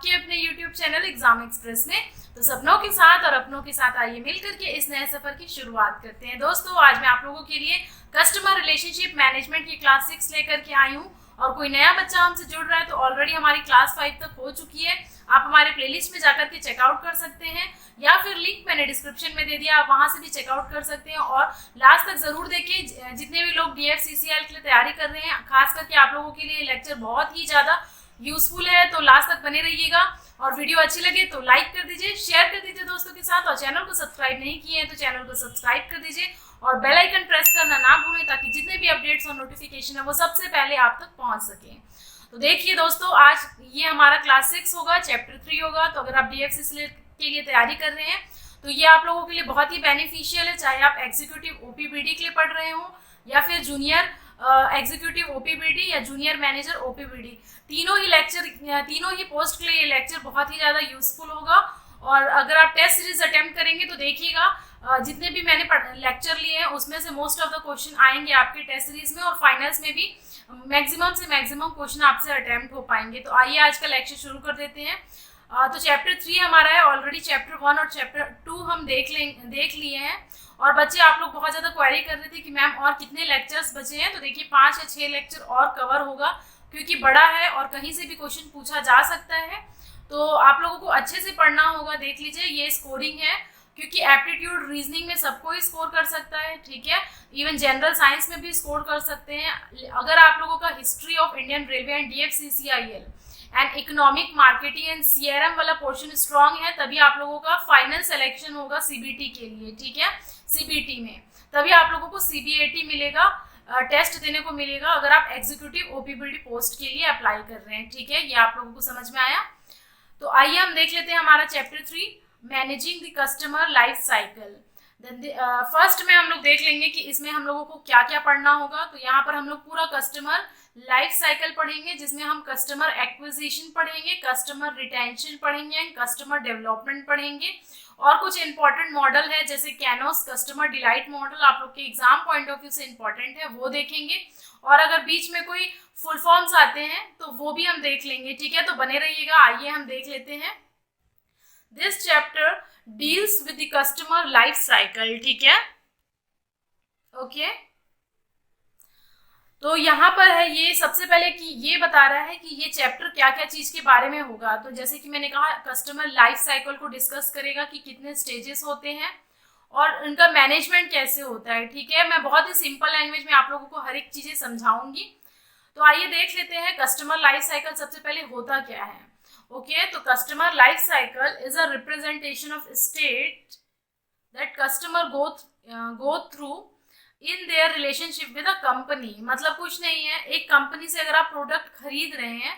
आपके अपने YouTube channel exam express में। तो सपनों के साथ और अपनों के साथ आइए मिलकर के इस नए सफर की शुरुआत करते हैं। दोस्तों, आज मैं आप लोगों के लिए कस्टमर रिलेशनशिप मैनेजमेंट की क्लास 6 लेकर के आई हूँ। और कोई नया बच्चा हमसे जुड़ रहा है तो ऑलरेडी हमारी क्लास 5 तक हो चुकी है। आप हमारे प्लेलिस्ट में जाकर के चेकआउट कर सकते हैं, या फिर लिंक मैंने डिस्क्रिप्शन में दे दिया, आप वहां से भी चेकआउट कर सकते हैं। और लास्ट तक जरूर देखिए, जितने भी लोग DFCCL के लिए तैयारी कर रहे हैं, खास करके आप लोगों के लिए लेक्चर बहुत ही ज्यादा यूजफुल है। तो लास्ट तक बने रहिएगा, और वीडियो अच्छी लगे तो लाइक कर दीजिए, शेयर कर दीजिए दोस्तों के साथ, और चैनल को सब्सक्राइब नहीं किए हैं तो चैनल को सब्सक्राइब कर दीजिए और बेल आइकन प्रेस करना ना भूलें, ताकि जितने भी अपडेट्स और नोटिफिकेशन है वो सबसे पहले आप तक पहुंच सके। तो देखिए दोस्तों, आज ये हमारा क्लास 6 होगा, चैप्टर 3 होगा। तो अगर आप DFCCL के लिए तैयारी कर रहे हैं तो ये आप लोगों के लिए बहुत ही बेनिफिशियल है, चाहे आप एग्जीक्यूटिव OPBD के लिए पढ़ रहे हो या फिर जूनियर एग्जीक्यूटिव OPBD या जूनियर मैनेजर OPBD। तीनों ही पोस्ट के लिए ये लेक्चर बहुत ही ज़्यादा यूजफुल होगा। और अगर आप टेस्ट सीरीज अटेम्प्ट करेंगे तो देखिएगा, जितने भी मैंने लेक्चर लिए हैं उसमें से मोस्ट ऑफ द क्वेश्चन आएंगे आपके टेस्ट सीरीज में, और फाइनल्स में भी मैक्सिमम से मैक्सिमम क्वेश्चन आपसे अटेम्प्ट हो पाएंगे। तो आइए आज का लेक्चर शुरू कर देते हैं। तो चैप्टर 3 हमारा है, ऑलरेडी चैप्टर 1 और चैप्टर 2 हम देख लिए हैं। और बच्चे आप लोग बहुत ज़्यादा क्वेरी कर रहे थे कि मैम और कितने लेक्चर्स बचे हैं। तो देखिए 5 या 6 लेक्चर और कवर होगा, क्योंकि बड़ा है और कहीं से भी क्वेश्चन पूछा जा सकता है। तो आप लोगों को अच्छे से पढ़ना होगा। देख लीजिए, ये स्कोरिंग है, क्योंकि एप्टीट्यूड रीजनिंग में सबको ही स्कोर कर सकता है, ठीक है। इवन जनरल साइंस में भी स्कोर कर सकते हैं। अगर आप लोगों का history of Indian railway and DFCCIL and economic marketing and CRM वाला पोर्शन स्ट्रांग है, तभी आप लोगों का फाइनल सिलेक्शन होगा CBT के लिए, ठीक है। CBT में तभी आप लोगों को CBAT मिलेगा, टेस्ट देने को मिलेगा, अगर आप एग्जीक्यूटिव OPBD पोस्ट के लिए अप्लाई कर रहे हैं, ठीक है। ये आप लोगों को समझ में आया। तो आइए हम देख लेते हैं हमारा chapter 3, managing the customer life cycle. First में हम लोग देख लेंगे कि इसमें हम लोगों को क्या क्या पढ़ना होगा। तो यहाँ पर हम लोग पूरा कस्टमर लाइफ साइकिल पढ़ेंगे, जिसमें हम कस्टमर एक्विजिशन पढ़ेंगे, कस्टमर रिटेंशन पढ़ेंगे, कस्टमर डेवलपमेंट पढ़ेंगे, और कुछ इंपॉर्टेंट मॉडल है जैसे कैनोस कस्टमर डिलाइट मॉडल, आप लोग के एग्जाम पॉइंट ऑफ व्यू से इंपॉर्टेंट है, वो देखेंगे। और अगर बीच में कोई फुल फॉर्म्स आते हैं तो वो भी हम देख लेंगे, ठीक है। तो बने रहिएगा, आइए हम देख लेते हैं। This chapter deals with the customer life cycle, ठीक है, ओके। तो यहाँ पर है ये सबसे पहले कि ये बता रहा है कि ये चैप्टर क्या क्या चीज के बारे में होगा। तो जैसे कि मैंने कहा, कस्टमर लाइफ साइकिल को डिस्कस करेगा कि कितने स्टेजेस होते हैं और उनका मैनेजमेंट कैसे होता है, ठीक है। मैं बहुत ही सिंपल लैंग्वेज में आप लोगों को हर एक चीजें समझाऊंगी। तो आइए देख लेते हैं कस्टमर लाइफ साइकिल सबसे पहले होता क्या है, ओके। तो customer life cycle is a representation of state that customer go through in their relationship with a company. मतलब कुछ नहीं है, एक कंपनी से अगर आप प्रोडक्ट खरीद रहे हैं,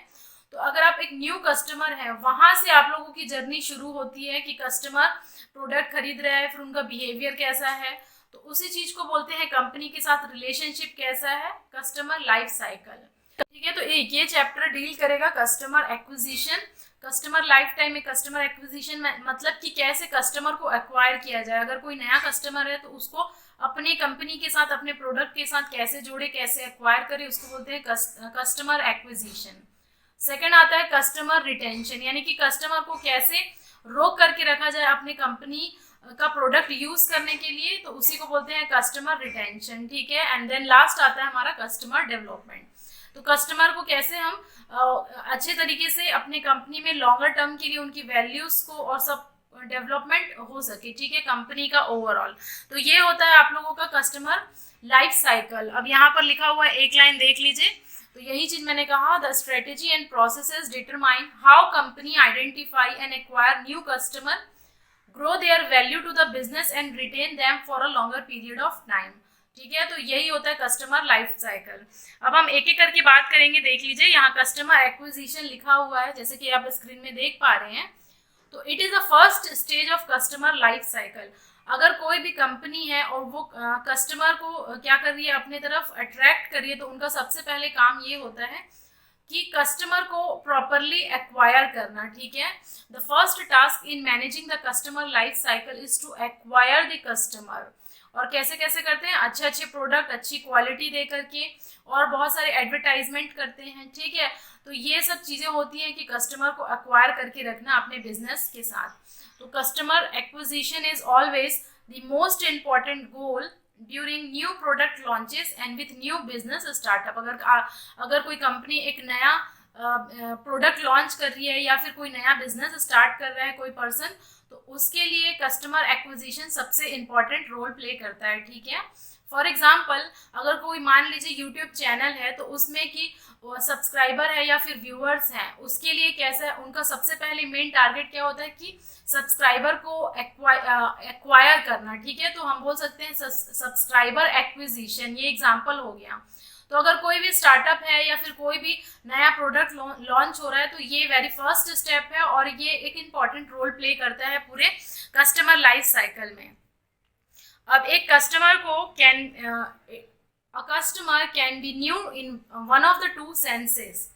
तो अगर आप एक न्यू कस्टमर है, वहां से आप लोगों की जर्नी शुरू होती है कि कस्टमर प्रोडक्ट खरीद रहा है, फिर उनका बिहेवियर कैसा है, तो उसी चीज को बोलते हैं कंपनी के साथ रिलेशनशिप कैसा है, कस्टमर लाइफ साइकिल, ठीक है। तो ये चैप्टर डील करेगा customer acquisition. Customer life time में कस्टमर एक्विजिशन मतलब कि कैसे कस्टमर को एक्वायर किया जाए। अगर कोई नया कस्टमर है तो उसको अपने कंपनी के साथ, अपने प्रोडक्ट के साथ कैसे जोड़े, कैसे एक्वायर करे, उसको बोलते हैं कस्टमर एक्विजिशन। सेकंड आता है कस्टमर रिटेंशन, यानी कि कस्टमर को कैसे रोक करके रखा जाए अपने कंपनी का प्रोडक्ट यूज करने के लिए, तो उसी को बोलते हैं कस्टमर रिटेंशन, ठीक है। एंड देन लास्ट आता है हमारा कस्टमर डेवलपमेंट। तो कस्टमर को कैसे हम अच्छे तरीके से अपने कंपनी में लॉन्गर टर्म के लिए उनकी वैल्यूज को और सब डेवलपमेंट हो सके, ठीक है, कंपनी का ओवरऑल। तो ये होता है आप लोगों का कस्टमर लाइफ साइकिल। अब यहाँ पर लिखा हुआ है, एक लाइन देख लीजिए। तो यही चीज मैंने कहा, the strategy and processes determine how company identify and acquire new customer, grow their value to the business and retain them for a longer period of time, ठीक है। तो यही होता है कस्टमर लाइफ साइकिल। अब हम एक एक करके बात करेंगे। देख लीजिए, यहाँ कस्टमर एक्विजिशन लिखा हुआ है, जैसे कि आप स्क्रीन में देख पा रहे हैं। तो it is the first stage of customer life cycle. अगर कोई भी कंपनी है और वो कस्टमर को क्या कर रही है, अपने तरफ अट्रैक्ट कर रही है, तो उनका सबसे पहले काम ये होता है कि कस्टमर को प्रॉपरली एक्वायर करना, ठीक है। The first task in managing the customer life cycle is to acquire the customer. और कैसे कैसे करते हैं, अच्छे अच्छे प्रोडक्ट अच्छी क्वालिटी दे करके और बहुत सारे एडवर्टाइजमेंट करते हैं, ठीक है। तो ये सब चीज़ें होती हैं कि कस्टमर को एक्वायर करके रखना अपने बिजनेस के साथ। तो customer acquisition is always the most important goal during new product launches and with new business startup. अगर कोई कंपनी एक नया प्रोडक्ट लॉन्च कर रही है या फिर कोई नया बिजनेस स्टार्ट कर रहा है कोई पर्सन, तो उसके लिए कस्टमर एक्विजिशन सबसे इम्पॉर्टेंट रोल प्ले करता है, ठीक है। फॉर एग्जाम्पल, अगर कोई मान लीजिए यूट्यूब चैनल है तो उसमें कि सब्सक्राइबर है या फिर व्यूअर्स हैं, उसके लिए कैसा उनका सबसे पहले मेन टारगेट क्या होता है कि सब्सक्राइबर को एक्वायर करना, ठीक है। तो हम बोल सकते हैं सब्सक्राइबर एक्विजिशन, ये एग्जाम्पल हो गया। तो अगर कोई भी स्टार्टअप है या फिर कोई भी नया प्रोडक्ट लॉन्च हो रहा है तो ये वेरी फर्स्ट स्टेप है और ये एक इम्पॉर्टेंट रोल प्ले करता है पूरे कस्टमर लाइफ साइकिल में। अब एक कस्टमर को customer can B new in one of the two senses.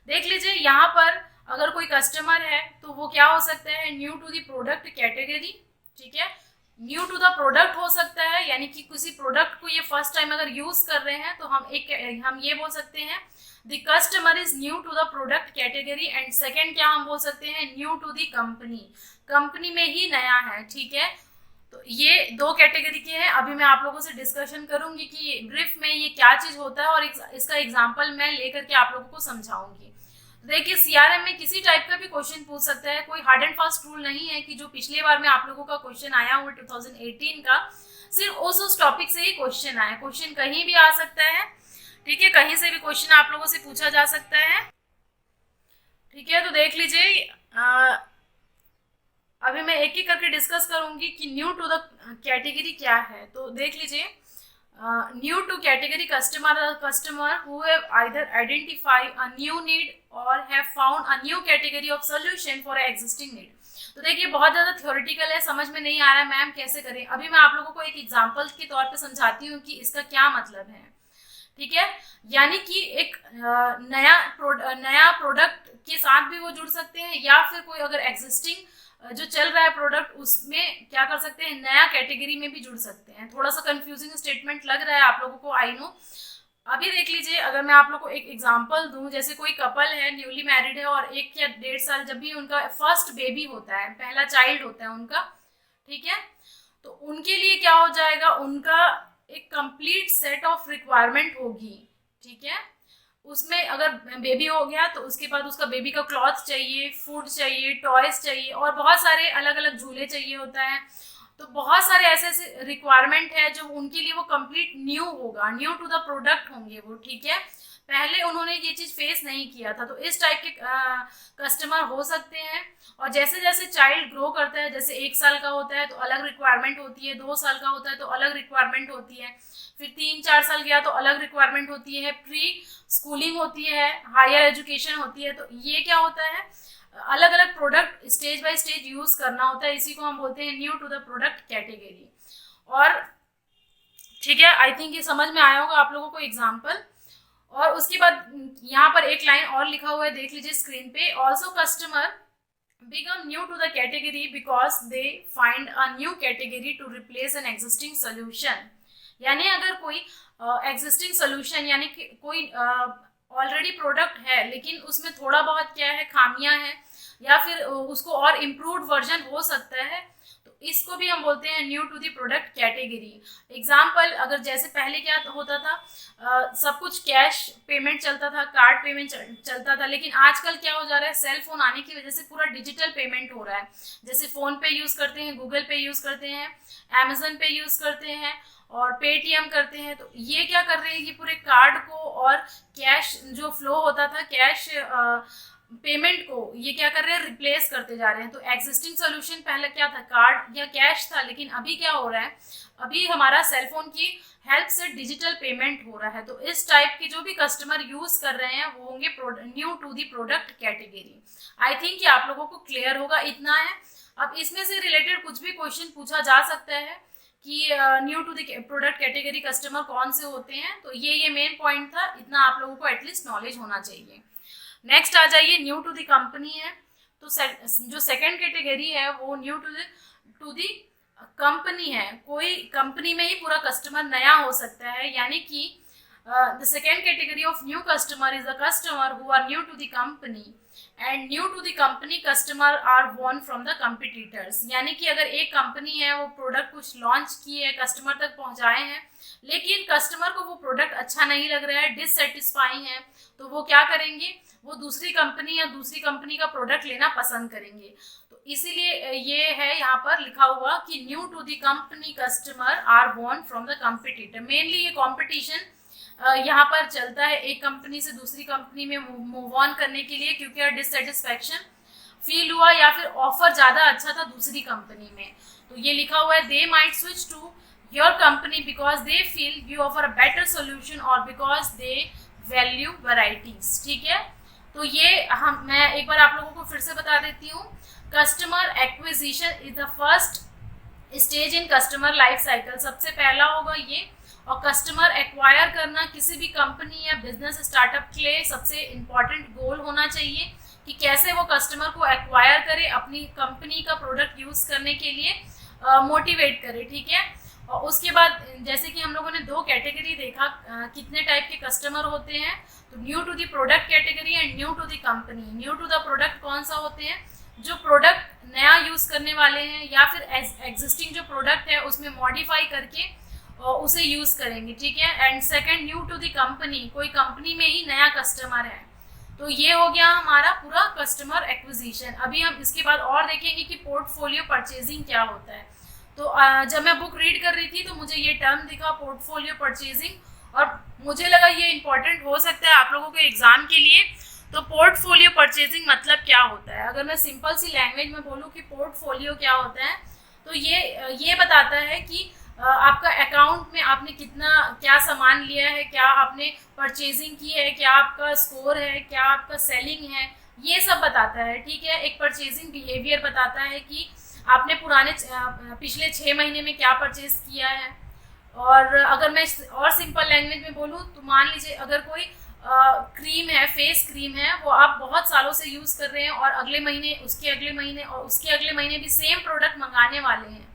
देख लीजिए यहाँ पर अगर कोई कस्टमर है तो वो क्या हो सकता है, new to the product category, ठीक है। न्यू टू द प्रोडक्ट हो सकता है, यानी कि किसी प्रोडक्ट को ये फर्स्ट टाइम अगर यूज कर रहे हैं तो हम ये बोल सकते हैं the customer is new to the product category. And second क्या हम बोल सकते हैं, new to the company, company में ही नया है, ठीक है। तो ये दो कैटेगरी के हैं। अभी मैं आप लोगों से डिस्कशन करूंगी कि ब्रीफ में ये क्या चीज होता है और इसका एग्जाम्पल मैं लेकर के आप लोगों को समझाऊंगी। देखिए सीआरएम में किसी टाइप का भी क्वेश्चन पूछ सकता है, कोई हार्ड एंड फास्ट रूल नहीं है कि जो पिछले बार में आप लोगों का क्वेश्चन आया हुआ 2018 का सिर्फ उस टॉपिक से ही क्वेश्चन आया। क्वेश्चन कहीं भी आ सकता है, ठीक है, कहीं से भी क्वेश्चन आप लोगों से पूछा जा सकता है, ठीक है। तो देख लीजिए अभी मैं एक एक करके डिस्कस करूंगी कि न्यू टू द कैटेगरी क्या है। तो देख लीजिए new to category customer who have either identify a new need और have found a new category of solution for existing need. तो देखिए बहुत ज़्यादा थ्योरेटिकल है, समझ में नहीं आ रहा है मैम कैसे करें। अभी मैं आप लोगों को एक एग्जाम्पल के तौर पे समझाती हूँ कि इसका क्या मतलब है, ठीक है। यानी कि एक नया प्रोडक्ट के साथ भी वो जुड़ सकते हैं या फिर कोई अगर एग्जिस्टिंग जो चल रहा है प्रोडक्ट उसमें क्या कर सकते हैं, नया कैटेगरी में भी जुड़ सकते हैं। थोड़ा सा कंफ्यूजिंग स्टेटमेंट लग रहा है आप लोगों को, आई नो। अभी देख लीजिए अगर मैं आप लोगों को एक एग्जांपल दूं, जैसे कोई कपल है न्यूली मैरिड है और 1 या 1.5 साल जब भी उनका फर्स्ट बेबी होता है, पहला चाइल्ड होता है उनका, ठीक है, तो उनके लिए क्या हो जाएगा, उनका एक कंप्लीट सेट ऑफ रिक्वायरमेंट होगी, ठीक है। उसमें अगर बेबी हो गया तो उसके बाद उसका बेबी का क्लॉथ चाहिए, फूड चाहिए, टॉयज चाहिए और बहुत सारे अलग अलग झूले चाहिए होता है। तो बहुत सारे ऐसे ऐसे रिक्वायरमेंट है जो उनके लिए वो कंप्लीट न्यू होगा, न्यू टू द प्रोडक्ट होंगे वो, ठीक है। पहले उन्होंने ये चीज़ फेस नहीं किया था। तो इस टाइप के कस्टमर हो सकते हैं। और जैसे जैसे चाइल्ड ग्रो करता है, जैसे 1 साल का होता है तो अलग रिक्वायरमेंट होती है, 2 साल का होता है तो अलग रिक्वायरमेंट होती है, फिर 3-4 साल गया तो अलग रिक्वायरमेंट होती है, प्री स्कूलिंग होती है, हायर एजुकेशन होती है। तो ये क्या होता है, अलग अलग product stage by stage use करना होता है। इसी को हम बोलते हैं new to the product category. और ठीक है, आई थिंक ये समझ में आया होगा आप लोगों को एग्जाम्पल। और उसके बाद यहाँ पर एक लाइन और लिखा हुआ है, देख लीजिए स्क्रीन पे, also customer become new to the category because they find a new category to replace an existing solution। यानी अगर कोई existing solution यानी कि कोई ऑलरेडी प्रोडक्ट है लेकिन उसमें थोड़ा बहुत क्या है, खामियां हैं या फिर उसको और इम्प्रूव्ड वर्जन हो सकता है, तो इसको भी हम बोलते हैं new to the product category. Example, अगर जैसे पहले क्या होता था, सब कुछ कैश पेमेंट चलता था, कार्ड पेमेंट चलता था, लेकिन आजकल क्या हो जा रहा है, सेल फोन आने की वजह से पूरा डिजिटल पेमेंट हो रहा है। जैसे फोन पे यूज करते हैं, गूगल पे यूज करते हैं, अमेजन पे यूज करते हैं और पेटीएम करते हैं। तो ये क्या कर रहे हैं कि पूरे कार्ड को और कैश जो फ्लो होता था, कैश पेमेंट को, ये क्या कर रहे हैं, रिप्लेस करते जा रहे हैं। तो एग्जिस्टिंग सोल्यूशन पहले क्या था, कार्ड या कैश था, लेकिन अभी क्या हो रहा है, अभी हमारा सेलफोन की हेल्प से डिजिटल पेमेंट हो रहा है। तो इस टाइप के जो भी कस्टमर यूज कर रहे हैं वो होंगे new to the product category. I think ये आप लोगों को क्लियर होगा, इतना है। अब इसमें से रिलेटेड कुछ भी क्वेश्चन पूछा जा सकता है कि new to the product category customer कौन से होते हैं। तो ये मेन पॉइंट था, इतना आप लोगों को एटलीस्ट नॉलेज होना चाहिए। नेक्स्ट आ जाइए, न्यू टू द कंपनी है। तो जो सेकंड कैटेगरी है वो न्यू टू दी कंपनी है, कोई कंपनी में ही पूरा कस्टमर नया हो सकता है, यानी कि the second category of new customer is the customer who are new to the company and new to the company customer are won from the competitors. यानी कि अगर एक कंपनी है, वो प्रोडक्ट कुछ लॉन्च किए है, कस्टमर तक पहुंचाए हैं, लेकिन कस्टमर को वो प्रोडक्ट अच्छा नहीं लग रहा है, डिससेटिस्फाइंग है, तो वो क्या करेंगे, वो दूसरी कंपनी या दूसरी कंपनी का प्रोडक्ट लेना पसंद करेंगे। तो इसीलिए ये है यहाँ पर लिखा हुआ कि new to the company customer are won from the competitor. Mainly ये कॉम्पिटिशन यहाँ पर चलता है एक कंपनी से दूसरी कंपनी में मूव ऑन करने के लिए, क्योंकि डिससेटिस्फैक्शन फील हुआ या फिर ऑफर ज़्यादा अच्छा था दूसरी कंपनी में। तो ये लिखा हुआ है they might switch to your company because they feel you offer a better solution और बिकॉज दे वैल्यू वैराइटीज। ठीक है, तो ये मैं एक बार आप लोगों को फिर से बता देती हूँ। Customer acquisition is the first stage in customer life cycle. सबसे पहला होगा ये, और कस्टमर एक्वायर करना किसी भी कंपनी या बिजनेस स्टार्टअप के लिए सबसे इम्पॉर्टेंट गोल होना चाहिए कि कैसे वो कस्टमर को एक्वायर करे, अपनी कंपनी का प्रोडक्ट यूज करने के लिए मोटिवेट करे। ठीक है, और उसके बाद जैसे कि हम लोगों ने दो कैटेगरी देखा, कितने टाइप के कस्टमर होते हैं, तो new to the product category and new to the company. New to the product कौन सा होते हैं, जो प्रोडक्ट नया यूज करने वाले हैं या फिर एग्जिस्टिंग जो प्रोडक्ट है उसमें मॉडिफाई करके उसे यूज करेंगे। ठीक है, and second new to the company, कोई कंपनी में ही नया कस्टमर है। तो ये हो गया हमारा पूरा कस्टमर एक्विजिशन। अभी हम इसके बाद और देखेंगे कि पोर्टफोलियो परचेजिंग क्या होता है। तो जब मैं बुक रीड कर रही थी तो मुझे ये टर्म दिखा पोर्टफोलियो परचेजिंग, और मुझे लगा ये इंपॉर्टेंट हो सकता है आप लोगों के एग्जाम के लिए। तो पोर्टफोलियो परचेजिंग मतलब क्या होता है, अगर मैं सिंपल सी लैंग्वेज में बोलूँ कि पोर्टफोलियो क्या होता है, तो ये बताता है कि आपका अकाउंट में आपने कितना क्या सामान लिया है, क्या आपने परचेजिंग की है, क्या आपका स्कोर है, क्या आपका सेलिंग है, ये सब बताता है। ठीक है, एक परचेजिंग बिहेवियर बताता है कि आपने पिछले 6 महीने में क्या परचेज किया है। और अगर मैं और सिंपल लैंग्वेज में बोलूँ तो मान लीजिए अगर कोई क्रीम है, फेस क्रीम है, वो आप बहुत सालों से यूज़ कर रहे हैं और अगले महीने, उसके अगले महीने और उसके अगले महीने भी सेम प्रोडक्ट मंगाने वाले हैं।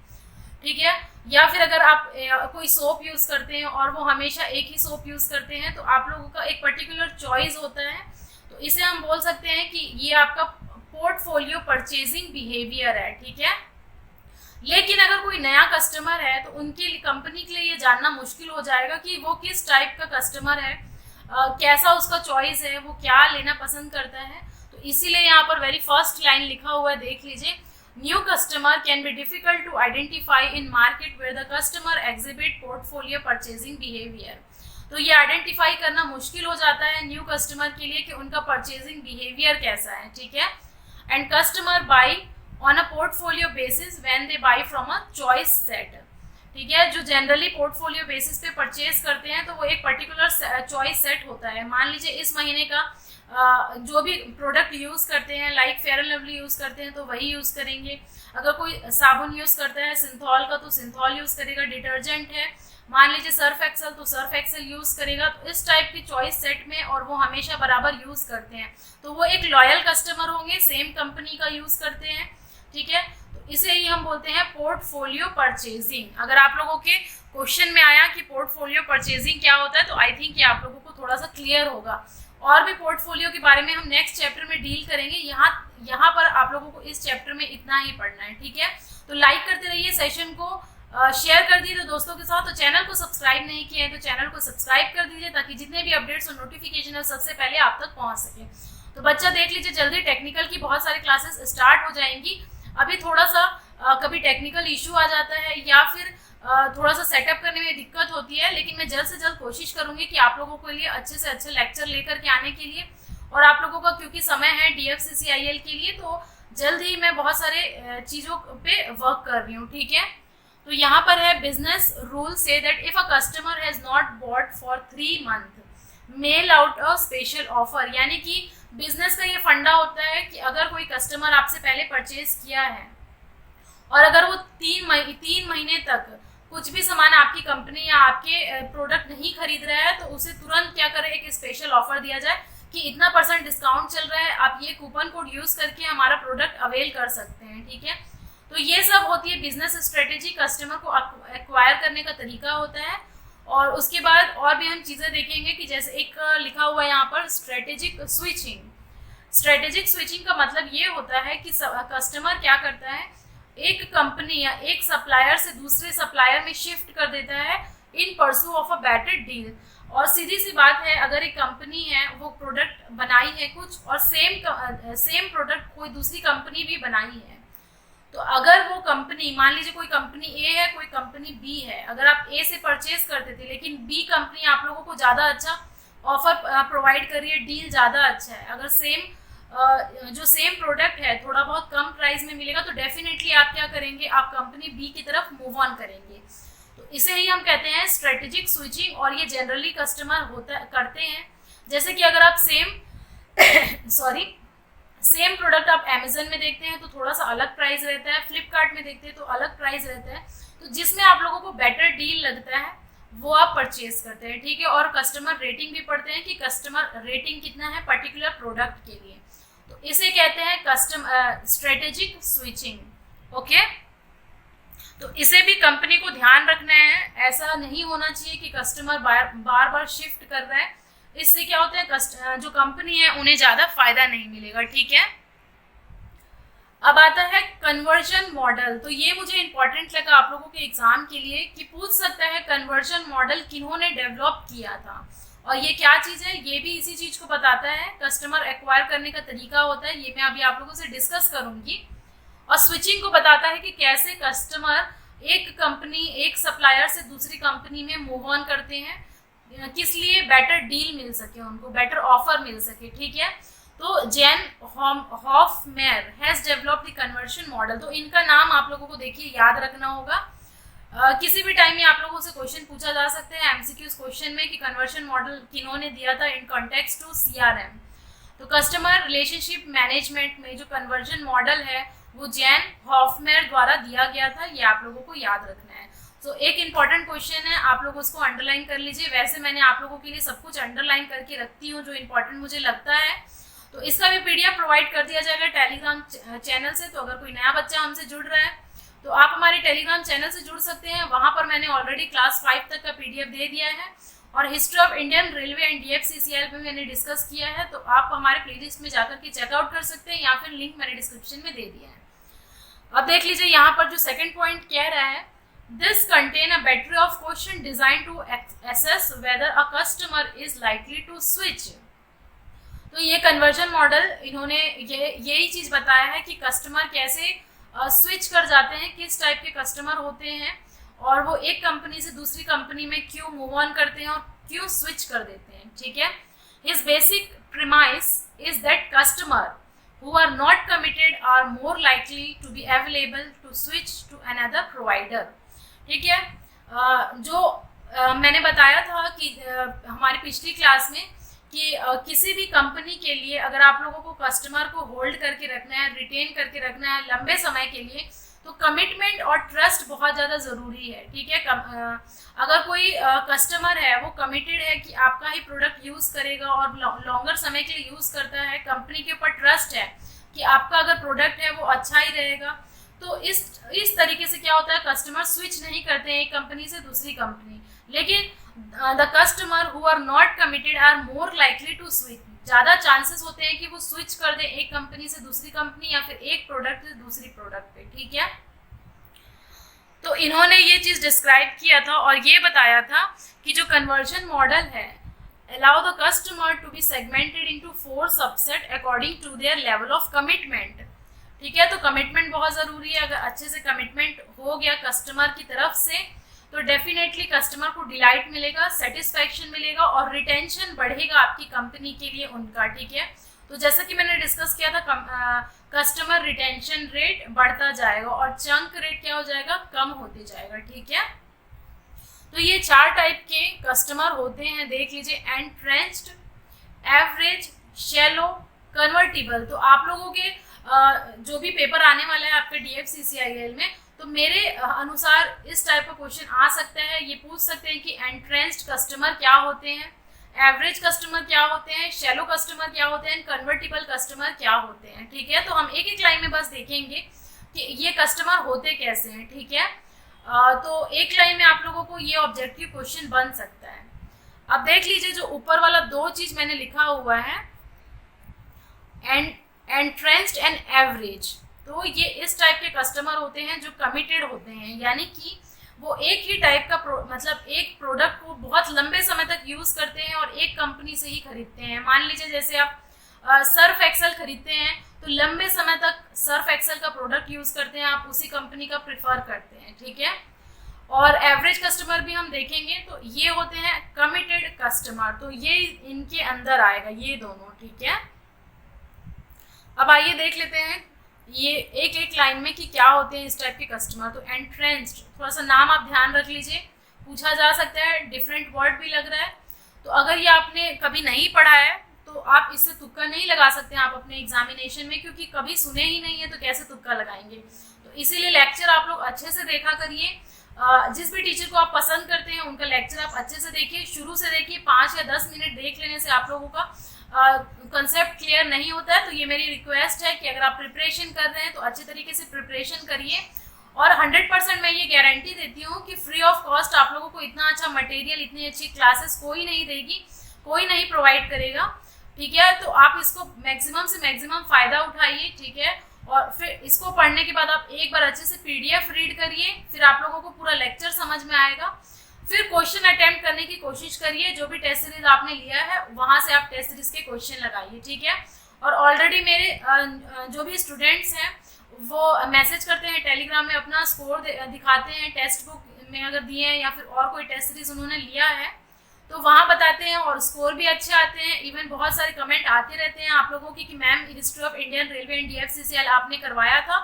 ठीक है, या फिर अगर आप कोई सोप यूज़ करते हैं और वो हमेशा एक ही सोप यूज़ करते हैं, तो आप लोगों का एक पर्टिकुलर चॉइस होता है, तो इसे हम बोल सकते हैं कि ये आपका पोर्टफोलियो परचेजिंग बिहेवियर है। ठीक है, लेकिन अगर कोई नया कस्टमर है तो उनके कंपनी के लिए ये जानना मुश्किल हो जाएगा कि वो किस टाइप का कस्टमर है, कैसा उसका चॉइस है, वो क्या लेना पसंद करता है। तो इसीलिए यहाँ पर वेरी फर्स्ट लाइन लिखा हुआ है, देख लीजिए, new customer can be difficult to identify in market where the customer exhibit portfolio purchasing behaviour. तो ये आइडेंटिफाई करना मुश्किल हो जाता है न्यू कस्टमर के लिए कि उनका परचेजिंग बिहेवियर कैसा है। ठीक है, and customer by on a portfolio basis when they by from a choice set. ठीक है, जो जनरली पोर्टफोलियो बेसिस पे परचेज करते हैं तो वो एक पर्टिकुलर चॉइस सेट होता है। मान लीजिए इस महीने का जो भी प्रोडक्ट यूज़ करते हैं, like fair and lovely use करते हैं तो वही यूज़ करेंगे। अगर कोई साबुन यूज़ करता है सिंथॉल का तो सिंथॉल यूज़ करेगा। डिटर्जेंट है, मान लीजिए सर्फ एक्सेल, तो सर्फ एक्सेल यूज़ करेगा। तो इस टाइप की चॉइस सेट में, और वो हमेशा बराबर यूज़ करते हैं, तो वो एक लॉयल कस्टमर होंगे, सेम कंपनी का यूज़ करते हैं। ठीक है, तो इसे ही हम बोलते हैं पोर्टफोलियो परचेजिंग। अगर आप लोगों के क्वेश्चन में आया कि पोर्टफोलियो परचेजिंग क्या होता है, तो आई थिंक ये आप लोगों को थोड़ा सा क्लियर होगा। और भी पोर्टफोलियो के बारे में हम नेक्स्ट चैप्टर में डील करेंगे। यहाँ पर आप लोगों को इस चैप्टर में इतना ही पढ़ना है। ठीक है, तो लाइक करते रहिए सेशन को, शेयर कर दीजिए दोस्तों के साथ। तो चैनल को सब्सक्राइब नहीं किया है तो चैनल को सब्सक्राइब कर दीजिए, ताकि जितने भी अपडेट्स और नोटिफिकेशन है सबसे पहले आप तक पहुँच सके। तो बच्चा देख लीजिए, जल्दी टेक्निकल की बहुत सारी क्लासेस स्टार्ट हो जाएंगी। अभी थोड़ा सा कभी टेक्निकल इशू आ जाता है या फिर थोड़ा सा सेटअप करने में दिक्कत होती है, लेकिन मैं जल्द से जल्द कोशिश करूंगी कि आप लोगों के लिए अच्छे से अच्छे लेक्चर लेकर के आने के लिए। और आप लोगों का क्योंकि समय है DFCCIL के लिए, तो जल्द ही मैं बहुत सारे चीज़ों पे वर्क कर रही हूँ। ठीक है, तो यहाँ पर है बिजनेस रूल से that if a customer has not bought for 3 month mail out a special offer. यानी कि बिजनेस का ये फंडा होता है कि अगर कोई कस्टमर आपसे पहले परचेज किया है और अगर वो 3 महीने तक कुछ भी सामान आपकी कंपनी या आपके प्रोडक्ट नहीं खरीद रहा है, तो उसे तुरंत क्या करें, एक स्पेशल ऑफर दिया जाए कि इतना % डिस्काउंट चल रहा है, आप ये कूपन कोड यूज़ करके हमारा प्रोडक्ट अवेल कर सकते हैं। ठीक है, तो ये सब होती है बिजनेस स्ट्रेटेजी, कस्टमर को एक्वायर करने का तरीका होता है। और उसके बाद और भी हम चीज़ें देखेंगे कि जैसे एक लिखा हुआ है यहाँ पर स्ट्रेटेजिक स्विचिंग। स्ट्रेटेजिक स्विचिंग का मतलब ये होता है कि कस्टमर क्या करता है, एक कंपनी या एक सप्लायर से दूसरे सप्लायर में शिफ्ट कर देता है इन परसू ऑफ अ बेटर डील। और सीधी सी बात है, अगर एक कंपनी है वो प्रोडक्ट बनाई है कुछ और सेम प्रोडक्ट कोई दूसरी कंपनी भी बनाई है, तो अगर वो कंपनी, मान लीजिए कोई कंपनी ए है कोई कंपनी बी है, अगर आप ए से परचेज करते थे लेकिन बी कंपनी आप लोगों को ज़्यादा अच्छा ऑफर प्रोवाइड कर रही है, डील ज़्यादा अच्छा है, अगर जो सेम प्रोडक्ट है थोड़ा बहुत कम प्राइस में मिलेगा, तो डेफिनेटली आप क्या करेंगे, आप कंपनी बी की तरफ मूव ऑन करेंगे। तो इसे ही हम कहते हैं स्ट्रेटेजिक स्विचिंग, और ये जनरली कस्टमर करते हैं। जैसे कि अगर आप सेम प्रोडक्ट आप अमेजन में देखते हैं तो थोड़ा सा अलग प्राइस रहता है, फ्लिपकार्ट में देखते हैं तो अलग प्राइस रहता है, तो जिसमें आप लोगों को बेटर डील लगता है वो आप परचेज करते हैं, ठीक है। और कस्टमर रेटिंग भी पढ़ते हैं कि कस्टमर रेटिंग कितना है पर्टिकुलर प्रोडक्ट के लिए, तो इसे कहते हैं स्ट्रेटेजिक स्विचिंग। ओके, तो इसे भी कंपनी को ध्यान रखना है, ऐसा नहीं होना चाहिए कि कस्टमर बार बार शिफ्ट कर रहा है, इससे क्या होता है जो कंपनी है उन्हें ज़्यादा फायदा नहीं मिलेगा, ठीक है। अब आता है कन्वर्जन मॉडल। तो ये मुझे इंपॉर्टेंट लगा आप लोगों के एग्जाम के लिए कि पूछ सकता है कन्वर्जन मॉडल किन्होंने डेवलप किया था, और ये क्या चीज़ है, ये भी इसी चीज़ को बताता है, कस्टमर एक्वायर करने का तरीका होता है, ये मैं अभी आप लोगों से डिस्कस करूंगी। और स्विचिंग को बताता है कि कैसे कस्टमर एक सप्लायर से दूसरी कंपनी में मूव ऑन करते हैं, किस लिए, बेटर डील मिल सके उनको, बेटर ऑफर मिल सके, ठीक है। तो Jan Hofmeyr has developed the conversion model. तो इनका नाम आप लोगों को देखिए याद रखना होगा, किसी भी टाइम में आप लोगों से क्वेश्चन पूछा जा सकता है एमसीक्यूज क्वेश्चन में कि कन्वर्जन मॉडल किन्होंने दिया था इन कॉन्टेक्स्ट टू सीआरएम। तो कस्टमर रिलेशनशिप मैनेजमेंट में जो कन्वर्जन मॉडल है वो जेन हॉफमेयर द्वारा दिया गया था, ये आप लोगों को याद रखना है। तो एक इम्पॉर्टेंट क्वेश्चन है, आप लोग उसको अंडरलाइन कर लीजिए। वैसे मैंने आप लोगों के लिए सब कुछ अंडरलाइन करके रखती हूँ जो इम्पोर्टेंट मुझे लगता है। तो इसका भी पीडीएफ प्रोवाइड कर दिया जाएगा टेलीग्राम चैनल से, तो अगर कोई नया बच्चा हमसे जुड़ रहा है तो आप हमारे टेलीग्राम चैनल से जुड़ सकते हैं, वहाँ पर मैंने ऑलरेडी क्लास 5 तक का पीडीएफ दे दिया है, और history of Indian railway and DFCCL पे मैंने डिस्कस किया है, तो आप हमारे प्लेलिस्ट में जाकर के चेकआउट कर सकते हैं, या फिर लिंक मैंने डिस्क्रिप्शन में दे दिया है। अब देख लीजिए यहाँ पर जो सेकंड पॉइंट कह रहा है, this contain a battery of question design to assess whether a customer is likely to switch। तो ये कन्वर्जन मॉडल इन्होंने यही चीज बताया है कि कस्टमर कैसे स्विच कर जाते हैं, किस टाइप के कस्टमर होते हैं, और वो एक कंपनी से दूसरी कंपनी में क्यों मूव ऑन करते हैं और क्यों स्विच कर देते हैं, ठीक है। His basic premise is that customer who are not committed are more likely to be available to switch to another provider, ठीक है। मैंने बताया था कि हमारी पिछली क्लास में कि किसी भी कंपनी के लिए अगर आप लोगों को कस्टमर को होल्ड करके रखना है, रिटेन करके रखना है लंबे समय के लिए, तो कमिटमेंट और ट्रस्ट बहुत ज़्यादा ज़रूरी है, ठीक है। अगर कोई कस्टमर है वो कमिटेड है कि आपका ही प्रोडक्ट यूज़ करेगा और लॉन्गर समय के लिए यूज़ करता है, कंपनी के ऊपर ट्रस्ट है कि आपका अगर प्रोडक्ट है वो अच्छा ही रहेगा, तो इस तरीके से क्या होता है, कस्टमर स्विच नहीं करते हैं एक कंपनी से दूसरी कंपनी। लेकिन the customer who are not committed are more likely to switch, ज़्यादा चांसेस होते हैं कि वो स्विच कर दे एक कंपनी से दूसरी कंपनी या फिर एक प्रोडक्ट से दूसरी प्रोडक्ट पे, ठीक है। तो इन्होंने ये चीज़ डिस्क्राइब किया था और ये बताया था कि जो कन्वर्जन मॉडल है, allow the customer to be segmented into 4 subset according to their level of commitment, ठीक है। तो कमिटमेंट बहुत ज़रूरी है, अगर अच्छे से कमिटमेंट हो गया कस्टमर की तरफ से तो डेफिनेटली कस्टमर को डिलाइट मिलेगा, सेटिस्फैक्शन मिलेगा और रिटेंशन बढ़ेगा आपकी कंपनी के लिए उनका, ठीक है। तो जैसा कि मैंने डिस्कस किया था, कस्टमर रिटेंशन रेट बढ़ता जाएगा और चंक रेट क्या हो जाएगा, कम होते जाएगा, ठीक है। तो ये 4 टाइप के कस्टमर होते हैं, देख लीजिए, एंट्रेंच्ड, एवरेज, शैलो, कन्वर्टिबल। तो आप लोगों के जो भी पेपर आने वाला है आपके डीएफसीसीआईएल में, तो मेरे अनुसार इस टाइप का क्वेश्चन आ सकता है। ये पूछ सकते हैं कि एंट्रेंच्ड कस्टमर क्या होते हैं, एवरेज कस्टमर क्या होते हैं, शैलो कस्टमर क्या होते हैं, कन्वर्टिबल कस्टमर क्या होते हैं, ठीक है। तो हम एक एक लाइन में बस देखेंगे कि ये कस्टमर होते कैसे हैं, ठीक है। तो एक लाइन में आप लोगों को ये ऑब्जेक्टिव क्वेश्चन बन सकता है। अब देख लीजिए जो ऊपर वाला दो चीज मैंने लिखा हुआ है, एंट्रेंस्ड एंड एवरेज, तो ये इस टाइप के कस्टमर होते हैं जो कमिटेड होते हैं, यानी कि वो एक ही टाइप का मतलब एक प्रोडक्ट को बहुत लंबे समय तक यूज करते हैं और एक कंपनी से ही खरीदते हैं। मान लीजिए जैसे आप सर्फ एक्सेल खरीदते हैं तो लंबे समय तक सर्फ एक्सेल का प्रोडक्ट यूज करते हैं, आप उसी कंपनी का प्रिफर करते हैं, ठीक है। और एवरेज कस्टमर भी हम देखेंगे तो ये होते हैं कमिटेड कस्टमर, तो ये इनके अंदर आएगा ये दोनों, ठीक है। अब आइए देख लेते हैं ये एक एक लाइन में कि क्या होते हैं इस टाइप के कस्टमर। तो एंट्रेंस्ड, थोड़ा सा नाम आप ध्यान रख लीजिए, पूछा जा सकता है, डिफरेंट वर्ड भी लग रहा है, तो अगर ये आपने कभी नहीं पढ़ा है तो आप इससे तुक्का नहीं लगा सकते हैं आप अपने एग्जामिनेशन में, क्योंकि कभी सुने ही नहीं है तो कैसे तुक्का लगाएंगे। तो इसीलिए लेक्चर आप लोग अच्छे से देखा करिए, जिस भी टीचर को आप पसंद करते हैं उनका लेक्चर आप अच्छे से देखिए, शुरू से देखिए। 5 या 10 मिनट देख लेने से आप लोगों का कंसेप्ट क्लियर नहीं होता है। तो ये मेरी रिक्वेस्ट है कि अगर आप प्रिपरेशन कर रहे हैं तो अच्छे तरीके से प्रिपरेशन करिए, और 100% मैं ये गारंटी देती हूँ कि फ्री ऑफ कॉस्ट आप लोगों को इतना अच्छा मटेरियल, इतनी अच्छी क्लासेस कोई नहीं देगी, कोई नहीं प्रोवाइड करेगा, ठीक है। तो आप इसको मैक्सिमम से मैक्सिमम फ़ायदा उठाइए, ठीक है। और फिर इसको पढ़ने के बाद आप एक बार अच्छे से PDF रीड करिए, फिर आप लोगों को पूरा लेक्चर समझ में आएगा। फिर क्वेश्चन अटेम्प्ट करने की कोशिश करिए, जो भी टेस्ट सीरीज आपने लिया है वहाँ से आप टेस्ट सीरीज के क्वेश्चन लगाइए, ठीक है। और ऑलरेडी मेरे जो भी स्टूडेंट्स हैं वो मैसेज करते हैं टेलीग्राम में, अपना स्कोर दिखाते हैं, टेक्स्ट बुक में अगर दिए हैं या फिर और कोई टेस्ट सीरीज उन्होंने लिया है तो वहाँ बताते हैं, और स्कोर भी अच्छे आते हैं। इवन बहुत सारे कमेंट आते रहते हैं आप लोगों की कि ma'am history of Indian railway and DFCCL आपने करवाया था,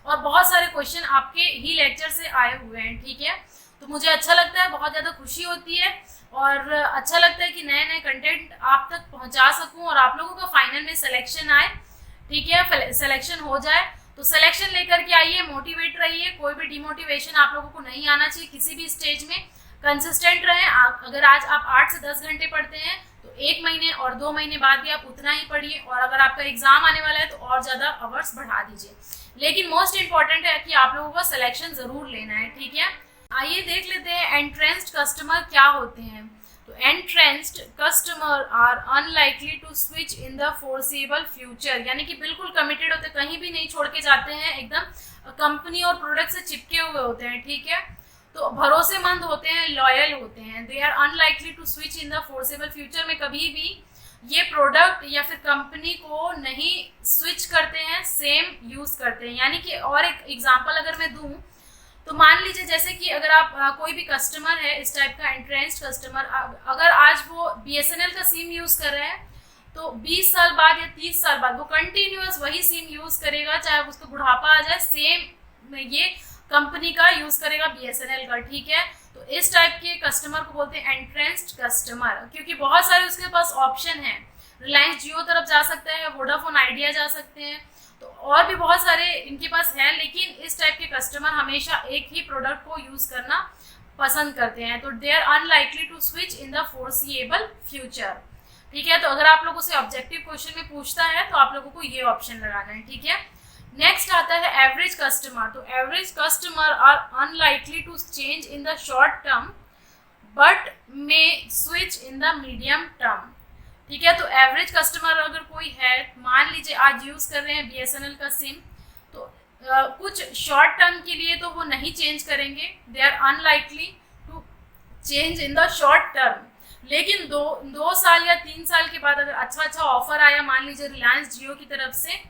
और बहुत सारे क्वेश्चन आपके ही लेक्चर से आए हुए हैं, ठीक है। तो मुझे अच्छा लगता है, बहुत ज़्यादा खुशी होती है, और अच्छा लगता है कि नए नए कंटेंट आप तक पहुँचा सकूँ और आप लोगों का फाइनल में सिलेक्शन आए, ठीक है। सिलेक्शन हो जाए तो सिलेक्शन लेकर के आइए, मोटिवेट रहिए, कोई भी डिमोटिवेशन आप लोगों को नहीं आना चाहिए किसी भी स्टेज में। कंसिस्टेंट रहें। अगर आज आप 8 से 10 घंटे पढ़ते हैं तो 1 महीने और 2 महीने बाद भी आप उतना ही पढ़िए, और अगर आपका एग्जाम आने वाला है तो और ज़्यादा आवर्स बढ़ा दीजिए। लेकिन मोस्ट इंपॉर्टेंट है कि आप लोगों को सिलेक्शन ज़रूर लेना है, ठीक है। आइए देख लेते हैं एंट्रेंस्ड कस्टमर क्या होते हैं। तो entrenched customer are unlikely to switch in the foreseeable future, यानी कि बिल्कुल कमिटेड होते, कहीं भी नहीं छोड़ के जाते हैं, एकदम कंपनी और प्रोडक्ट से चिपके हुए होते हैं, ठीक है। तो भरोसेमंद होते हैं, लॉयल होते हैं। They are unlikely to switch in the foreseeable future में कभी भी ये प्रोडक्ट या फिर कंपनी को नहीं स्विच करते हैं, सेम यूज करते हैं। यानी कि और एक एग्जांपल अगर मैं दूं तो मान लीजिए जैसे कि अगर आप कोई भी कस्टमर है इस टाइप का एंट्रेंस्ड कस्टमर, अगर आज वो BSNL का सिम यूज कर रहे हैं तो 20 साल बाद या 30 साल बाद वो कंटिन्यूअस वही सिम यूज करेगा, चाहे उसको बुढ़ापा आ जाए, सेम ये कंपनी का यूज करेगा BSNL का, ठीक है। तो इस टाइप के कस्टमर को बोलते हैं एंट्रेंस्ड कस्टमर, क्योंकि बहुत सारे उसके पास ऑप्शन है, रिलायंस जियो तरफ जा सकता है, वोडाफोन आइडिया जा सकते हैं, तो और भी बहुत सारे इनके पास है। लेकिन इस टाइप के कस्टमर हमेशा एक ही प्रोडक्ट को यूज करना पसंद करते हैं, तो they are unlikely to switch in the foreseeable future, ठीक है। तो अगर आप लोगों से ऑब्जेक्टिव क्वेश्चन में पूछता है तो आप लोगों को ये ऑप्शन लगाना है, ठीक है। नेक्स्ट आता है एवरेज कस्टमर। तो average customer are unlikely to change in the short term but may switch in the medium term, ठीक है। तो एवरेज कस्टमर अगर कोई है, मान लीजिए आज यूज कर रहे हैं BSNL का सिम, तो कुछ शॉर्ट टर्म के लिए तो वो नहीं चेंज करेंगे, they are unlikely to change in the short term. लेकिन दो साल या 3 साल के बाद अगर अच्छा ऑफर आया, मान लीजिए रिलायंस जियो की तरफ से,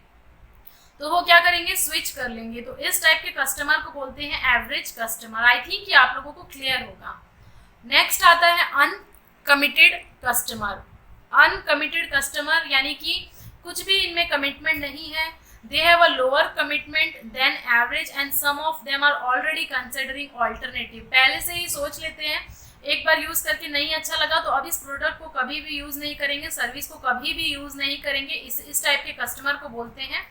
तो वो क्या करेंगे, स्विच कर लेंगे। तो इस टाइप के कस्टमर को बोलते हैं एवरेज कस्टमर। आई थिंक ये आप लोगों को क्लियर होगा। नेक्स्ट आता है अनकमिटेड कस्टमर। अनकमिटेड कस्टमर यानी कि कुछ भी इनमें कमिटमेंट नहीं है, they have a lower commitment than average and some of them are already considering alternative. पहले से ही सोच लेते हैं, एक बार यूज करके नहीं अच्छा लगा तो अब इस प्रोडक्ट को कभी भी यूज नहीं करेंगे, सर्विस को कभी भी यूज नहीं करेंगे। इस टाइप के कस्टमर को बोलते हैं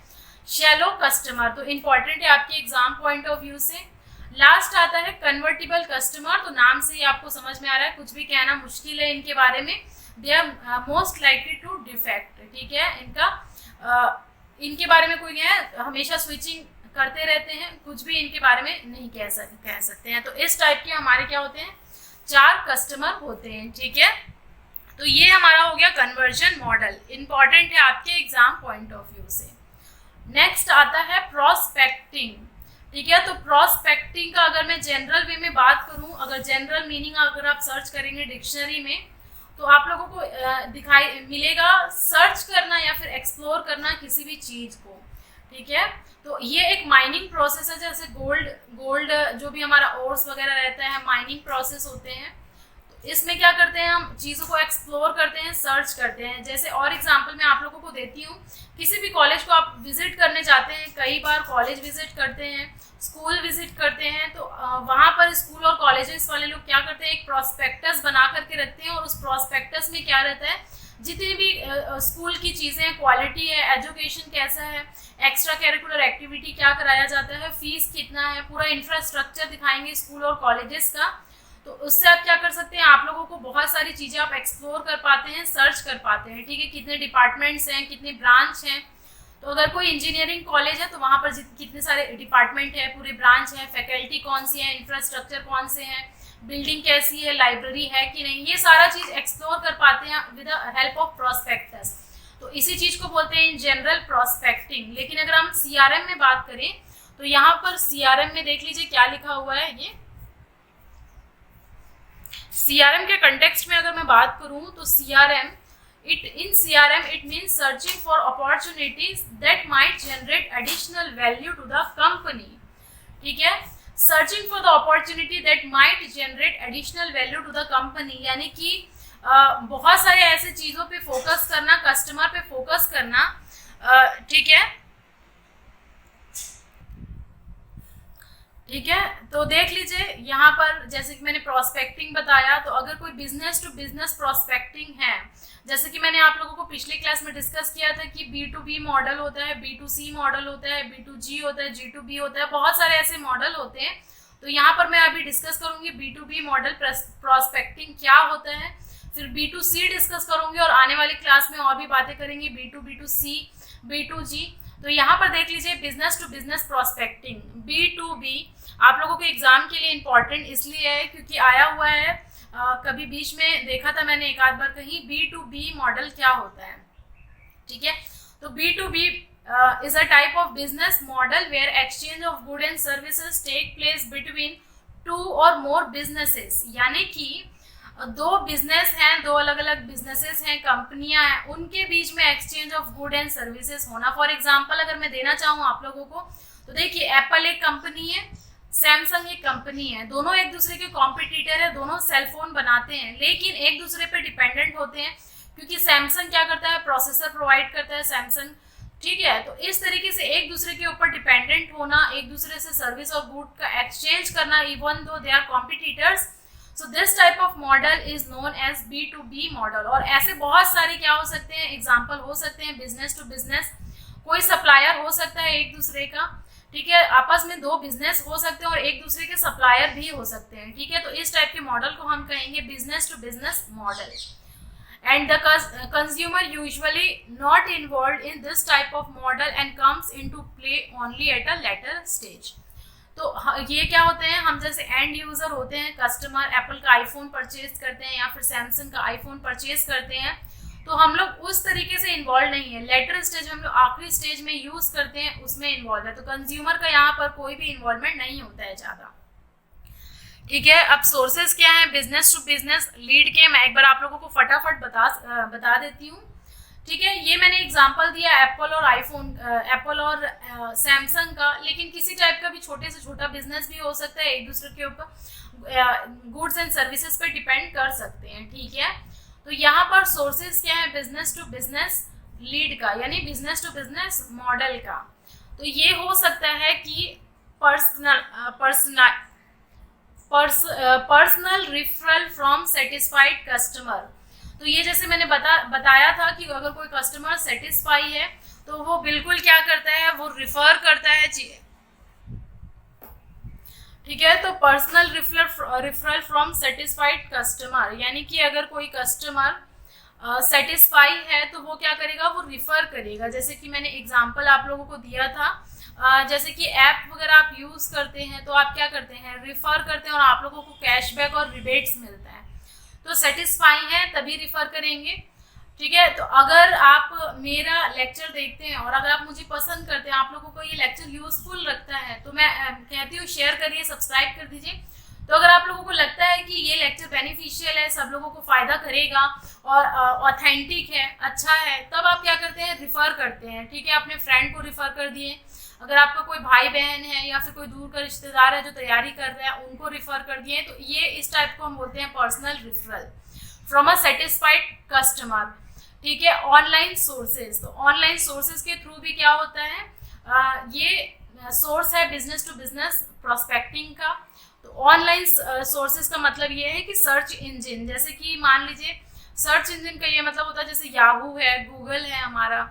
शैलो कस्टमर। तो इंपॉर्टेंट है आपके एग्जाम पॉइंट ऑफ व्यू से। लास्ट आता है कन्वर्टिबल कस्टमर। तो नाम से ही आपको समझ में आ रहा है, कुछ भी कहना मुश्किल है इनके बारे में। They are most likely to defect, ठीक है। इनके बारे में कोई है, हमेशा स्विचिंग करते रहते हैं, कुछ भी इनके बारे में नहीं कह सकते हैं। तो इस टाइप के हमारे क्या होते हैं, 4 कस्टमर होते हैं। ठीक है, तो ये हमारा हो गया कन्वर्जन मॉडल, इंपॉर्टेंट है आपके एग्जाम पॉइंट ऑफ व्यू से। नेक्स्ट आता है प्रोस्पेक्टिंग। ठीक है, तो प्रोस्पेक्टिंग का अगर मैं जनरल वे में बात करूं, अगर जनरल मीनिंग अगर आप सर्च करेंगे डिक्शनरी में तो आप लोगों को दिखाई मिलेगा सर्च करना या फिर एक्सप्लोर करना किसी भी चीज को। ठीक है, तो ये एक माइनिंग प्रोसेस है, जैसे गोल्ड जो भी हमारा ओर्स वगैरह रहता है, माइनिंग प्रोसेस होते हैं। तो इसमें क्या करते हैं, हम चीज़ों को एक्सप्लोर करते हैं, सर्च करते हैं। जैसे और एग्जांपल मैं आप लोगों को देती हूँ, किसी भी कॉलेज को आप विजिट करने जाते हैं, कई बार कॉलेज विजिट करते हैं, स्कूल विजिट करते हैं, तो वहाँ पर स्कूल और कॉलेजेस वाले लोग क्या करते हैं, एक प्रोस्पेक्टस बना करके रखते हैं, और उस प्रोस्पेक्टस में क्या रहता है, जितनी भी स्कूल की चीज़ें, क्वालिटी है, एजुकेशन कैसा है, एक्स्ट्रा करिकुलर एक्टिविटी क्या कराया जाता है, फीस कितना है, पूरा इंफ्रास्ट्रक्चर दिखाएंगे स्कूल और कॉलेजेस का। तो उससे आप क्या कर सकते हैं, आप लोगों को बहुत सारी चीज़ें आप एक्सप्लोर कर पाते हैं, सर्च कर पाते हैं। ठीक है, कितने डिपार्टमेंट्स हैं, कितने ब्रांच हैं। तो अगर कोई इंजीनियरिंग कॉलेज है तो वहाँ पर कितने सारे डिपार्टमेंट है, पूरे ब्रांच है, फैकल्टी कौन सी है, इंफ्रास्ट्रक्चर कौन से हैं, बिल्डिंग कैसी है, लाइब्रेरी है कि नहीं, ये सारा चीज़ एक्सप्लोर कर पाते हैं with the help of prospectus. तो इसी चीज़ को बोलते हैं इन जनरल प्रोस्पेक्टिंग। लेकिन अगर हम CRM में बात करें तो यहाँ पर CRM में देख लीजिए क्या लिखा हुआ है। ये CRM के कंटेक्स्ट में अगर मैं बात करूँ तो CRM it means searching for opportunities that might generate additional value to the company। ठीक है, searching for the opportunity that might generate additional value to the company, यानी कि बहुत सारे ऐसे चीज़ों पे फोकस करना, कस्टमर पे फोकस करना। ठीक है, ठीक है, तो देख लीजिए यहाँ पर जैसे कि मैंने प्रोस्पेक्टिंग बताया, तो अगर कोई बिजनेस टू बिजनेस प्रोस्पेक्टिंग है, जैसे कि मैंने आप लोगों को पिछले क्लास में डिस्कस किया था कि B2B मॉडल होता है, B2C मॉडल होता है, B2G होता है, G2B होता है, बहुत सारे ऐसे मॉडल होते हैं। तो यहाँ पर मैं अभी डिस्कस करूँगी B2B मॉडल प्रोस्पेक्टिंग क्या होता है, फिर B2C डिस्कस करूँगी, और आने वाली क्लास में और भी बातें करेंगे B2B2C, B2G। तो यहाँ पर देख लीजिए business to business prospecting B2B आप लोगों के एग्जाम के लिए इम्पॉर्टेंट इसलिए है क्योंकि आया हुआ है, कभी बीच में देखा था मैंने एक आध बार कहीं B2B मॉडल क्या होता है। ठीक है, तो B2B is a type of business model where exchange of goods and services take place between two or more businesses, यानी कि दो बिजनेस हैं, दो अलग अलग बिजनेसेस हैं, कंपनियां हैं, उनके बीच में exchange of good and services होना। फॉर एग्जांपल अगर मैं देना चाहूँ आप लोगों को, तो देखिए एप्पल एक कंपनी है, सैमसंग एक कंपनी है, दोनों एक दूसरे के कॉम्पिटिटर है, दोनों सेलफोन बनाते हैं, लेकिन एक दूसरे पे डिपेंडेंट होते हैं क्योंकि सैमसंग क्या करता है, प्रोसेसर प्रोवाइड करता है सैमसंग। ठीक है, तो इस तरीके से एक दूसरे के ऊपर डिपेंडेंट होना, एक दूसरे से सर्विस और गुड का एक्सचेंज करना, even though they are competitors. So this type of model is known as B2B model. और ऐसे बहुत सारे क्या हो सकते हैं, एग्जाम्पल हो सकते हैं बिजनेस टू बिजनेस, कोई सप्लायर हो सकता है एक दूसरे का। ठीक है, आपस में दो बिजनेस हो सकते हैं और एक दूसरे के सप्लायर भी हो सकते हैं। ठीक है, तो इस टाइप के मॉडल को हम कहेंगे business to business model. And the consumer usually not involved in this type of model and comes into play only at a later stage। तो ये क्या होते हैं, हम जैसे एंड यूजर होते हैं, कस्टमर एप्पल का आईफोन परचेज करते हैं या फिर सैमसंग का आईफोन परचेज करते हैं, तो हम लोग उस तरीके से इन्वॉल्व नहीं है। लेटर स्टेज में हम लोग आखिरी स्टेज में यूज करते हैं, उसमें इन्वॉल्व है। तो कंज्यूमर का यहाँ पर कोई भी इन्वॉल्वमेंट नहीं होता है ज़्यादा। ठीक है, अब सोर्सेज क्या है बिजनेस टू बिजनेस लीड के, मैं एक बार आप लोगों को फटाफट बता देती हूँ। ठीक है, ये मैंने एग्जांपल दिया एप्पल और आईफोन, एप्पल और सैमसंग का, लेकिन किसी टाइप का भी छोटे से छोटा बिजनेस भी हो सकता है, एक दूसरे के ऊपर गुड्स एंड सर्विसेज पे डिपेंड कर सकते हैं। ठीक है, तो यहाँ पर सोर्सेज क्या है बिजनेस टू बिजनेस लीड का, यानी बिजनेस टू बिजनेस मॉडल का। तो ये हो सकता है कि personal referral from satisfied customer. तो ये जैसे मैंने बताया था कि अगर कोई कस्टमर सेटिस्फाई है तो वो बिल्कुल क्या करता है, वो रिफर करता है। ठीक है, तो personal referral from satisfied customer, यानी कि अगर कोई कस्टमर सेटिस्फाई है तो वो क्या करेगा, वो रिफर करेगा। जैसे कि मैंने एग्जांपल आप लोगों को दिया था, जैसे कि ऐप वगैरह आप यूज़ करते हैं तो आप क्या करते हैं, रिफ़र करते हैं और आप लोगों को कैशबैक और रिबेट्स मिलता है। तो सेटिस्फाई है तभी रिफ़र करेंगे, ठीक है। तो अगर आप मेरा लेक्चर देखते हैं और अगर आप मुझे पसंद करते हैं, आप लोगों को ये लेक्चर यूज़फुल लगता है, तो मैं कहती हूँ शेयर करिए, सब्सक्राइब कर दीजिए। तो अगर आप लोगों को लगता है कि ये लेक्चर बेनिफिशियल है, सब लोगों को फ़ायदा करेगा और ऑथेंटिक है, अच्छा है, तब आप क्या करते हैं, रिफ़र करते हैं, ठीक है। अपने फ्रेंड को रिफ़र कर दिए, अगर आपका कोई भाई बहन है या फिर कोई दूर का रिश्तेदार है जो तैयारी कर रहा है, उनको रिफ़र कर दिए। तो ये इस टाइप को हम बोलते हैं personal referral from a satisfied customer, ठीक है। ऑनलाइन सोर्सेज, तो ऑनलाइन सोर्सेज के थ्रू भी क्या होता है, ये सोर्स है बिजनेस टू बिजनेस प्रोस्पेक्टिंग का। तो ऑनलाइन सोर्सेज का मतलब ये है कि सर्च इंजन, जैसे कि मान लीजिए सर्च इंजन का ये मतलब होता है जैसे याहू है, गूगल है हमारा,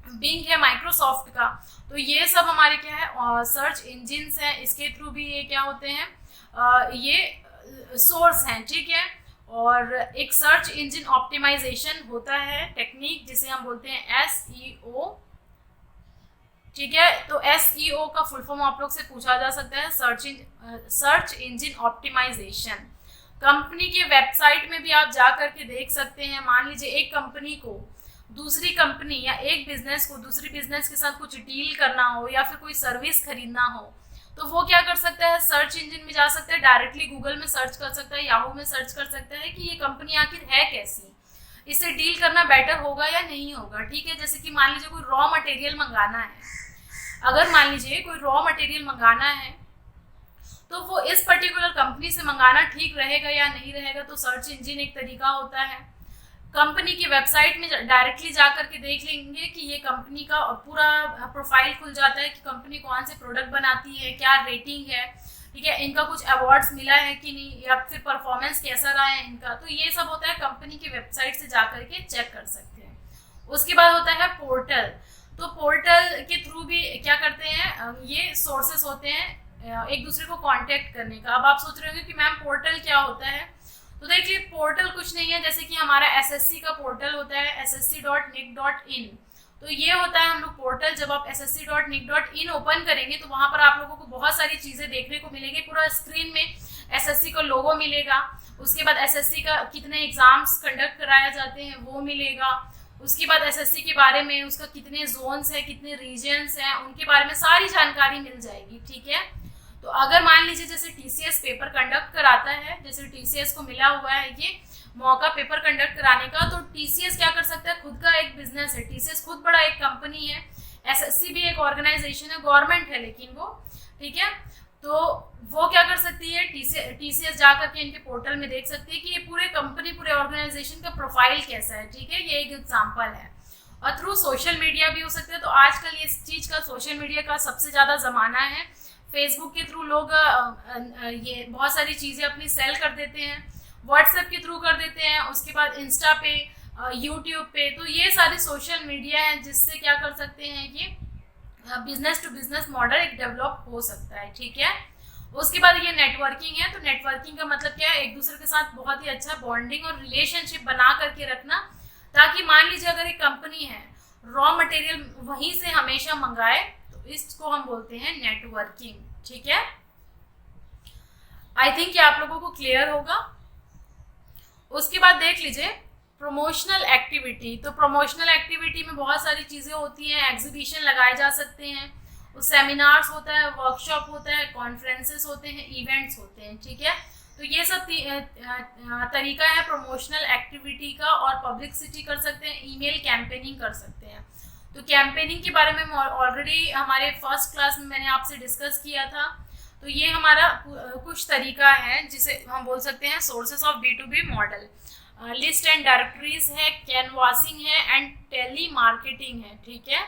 बिंग है माइक्रोसॉफ्ट का। तो ये सब हमारे क्या है, सर्च इंजिन्स हैं, इसके थ्रू भी ये क्या होते हैं, ये सोर्स हैं, ठीक है। और एक सर्च इंजन ऑप्टिमाइजेशन होता है टेक्निक, जिसे हम बोलते हैं SEO, ठीक है। तो SEO का फुल फॉर्म आप लोग से पूछा जा सकता है, सर्च इंजन ऑप्टिमाइजेशन। कंपनी के वेबसाइट में भी आप जा करके देख सकते हैं। मान लीजिए एक कंपनी को दूसरी कंपनी या एक बिजनेस को दूसरी बिजनेस के साथ कुछ डील करना हो या फिर कोई सर्विस खरीदना हो, तो वो क्या कर सकता है, सर्च इंजन में जा सकता है, डायरेक्टली गूगल में सर्च कर सकता है, याहू में सर्च कर सकता है कि ये कंपनी आखिर है कैसी, इससे डील करना बेटर होगा या नहीं होगा, ठीक है। जैसे कि मान लीजिए कोई रॉ मटेरियल मंगाना है, अगर मान लीजिए कोई रॉ मटेरियल मंगाना है तो वो इस पर्टिकुलर कंपनी से मंगाना ठीक रहेगा या नहीं रहेगा, तो सर्च इंजन एक तरीका होता है। कंपनी की वेबसाइट में डायरेक्टली जा करके देख लेंगे कि ये कंपनी का पूरा प्रोफाइल खुल जाता है कि कंपनी कौन से प्रोडक्ट बनाती है, क्या रेटिंग है, ठीक है, इनका कुछ अवार्ड्स मिला है कि नहीं, या फिर परफॉर्मेंस कैसा रहा है इनका। तो ये सब होता है कंपनी की वेबसाइट से जा करके चेक कर सकते हैं। उसके बाद होता है पोर्टल। तो पोर्टल के थ्रू भी क्या करते हैं, ये सोर्सेस होते हैं एक दूसरे को कांटेक्ट करने का। अब आप सोच रहे होंगे कि मैम पोर्टल क्या होता है, तो देखिए पोर्टल कुछ नहीं है, जैसे कि हमारा SSC का पोर्टल होता है ssc.nic.in, तो ये होता है हम लोग पोर्टल। जब आप ssc.nic.in ओपन करेंगे तो वहाँ पर आप लोगों को बहुत सारी चीज़ें देखने को मिलेंगी। पूरा स्क्रीन में SSC का लोगो मिलेगा, उसके बाद SSC का कितने एग्जाम्स कंडक्ट कराए जाते हैं वो मिलेगा, उसके बाद SSC के बारे में, उसका कितने जोन्स है, कितने रीजन्स हैं, उनके बारे में सारी जानकारी मिल जाएगी, ठीक है। तो अगर मान लीजिए जैसे TCS पेपर कंडक्ट कराता है, जैसे TCS को मिला हुआ है ये मौका पेपर कंडक्ट कराने का, तो TCS क्या कर सकता है, खुद का एक बिजनेस है, TCS खुद बड़ा एक कंपनी है, SSC भी एक ऑर्गेनाइजेशन है, गवर्नमेंट है लेकिन वो, ठीक है। तो वो क्या कर सकती है, TCS जा करके इनके पोर्टल में देख सकती है कि ये पूरे कंपनी, पूरे ऑर्गेनाइजेशन का प्रोफाइल कैसा है, ठीक है। ये एक एग्जाम्पल है। और थ्रू सोशल मीडिया भी हो सकता है। तो आजकल इस चीज़ का, सोशल मीडिया का सबसे ज़्यादा ज़माना है। फेसबुक के थ्रू लोग ये बहुत सारी चीज़ें अपनी सेल कर देते हैं, व्हाट्सएप के थ्रू कर देते हैं, उसके बाद इंस्टा पे, यूट्यूब पे। तो ये सारी सोशल मीडिया है जिससे क्या कर सकते हैं, ये बिजनेस टू बिजनेस मॉडल एक डेवलप हो सकता है, ठीक है। उसके बाद ये नेटवर्किंग है। तो नेटवर्किंग का मतलब क्या है, एक दूसरे के साथ बहुत ही अच्छा बॉन्डिंग और रिलेशनशिप बना करके रखना, ताकि मान लीजिए अगर एक कंपनी है रॉ मटेरियल वहीं से हमेशा मंगाए, तो इसको हम बोलते हैं नेटवर्किंग, ठीक है। आई थिंक ये आप लोगों को क्लियर होगा। उसके बाद देख लीजिए प्रमोशनल एक्टिविटी। तो प्रमोशनल एक्टिविटी में बहुत सारी चीज़ें होती हैं, एग्जीबिशन लगाए जा सकते हैं, सेमिनार्स होता है, वर्कशॉप होता है, कॉन्फ्रेंसेस होते हैं, इवेंट्स होते हैं, ठीक है। तो ये सब तरीका है प्रमोशनल एक्टिविटी का। और पब्लिसिटी कर सकते हैं, ईमेल कैंपेनिंग कर सकते हैं। तो कैंपेनिंग के बारे में ऑलरेडी हमारे फर्स्ट क्लास में मैंने आपसे डिस्कस किया था। तो ये हमारा कुछ तरीका है जिसे हम बोल सकते हैं sources of B2B model. List and directories है, कैनवासिंग है एंड टेली मार्केटिंग है, ठीक है।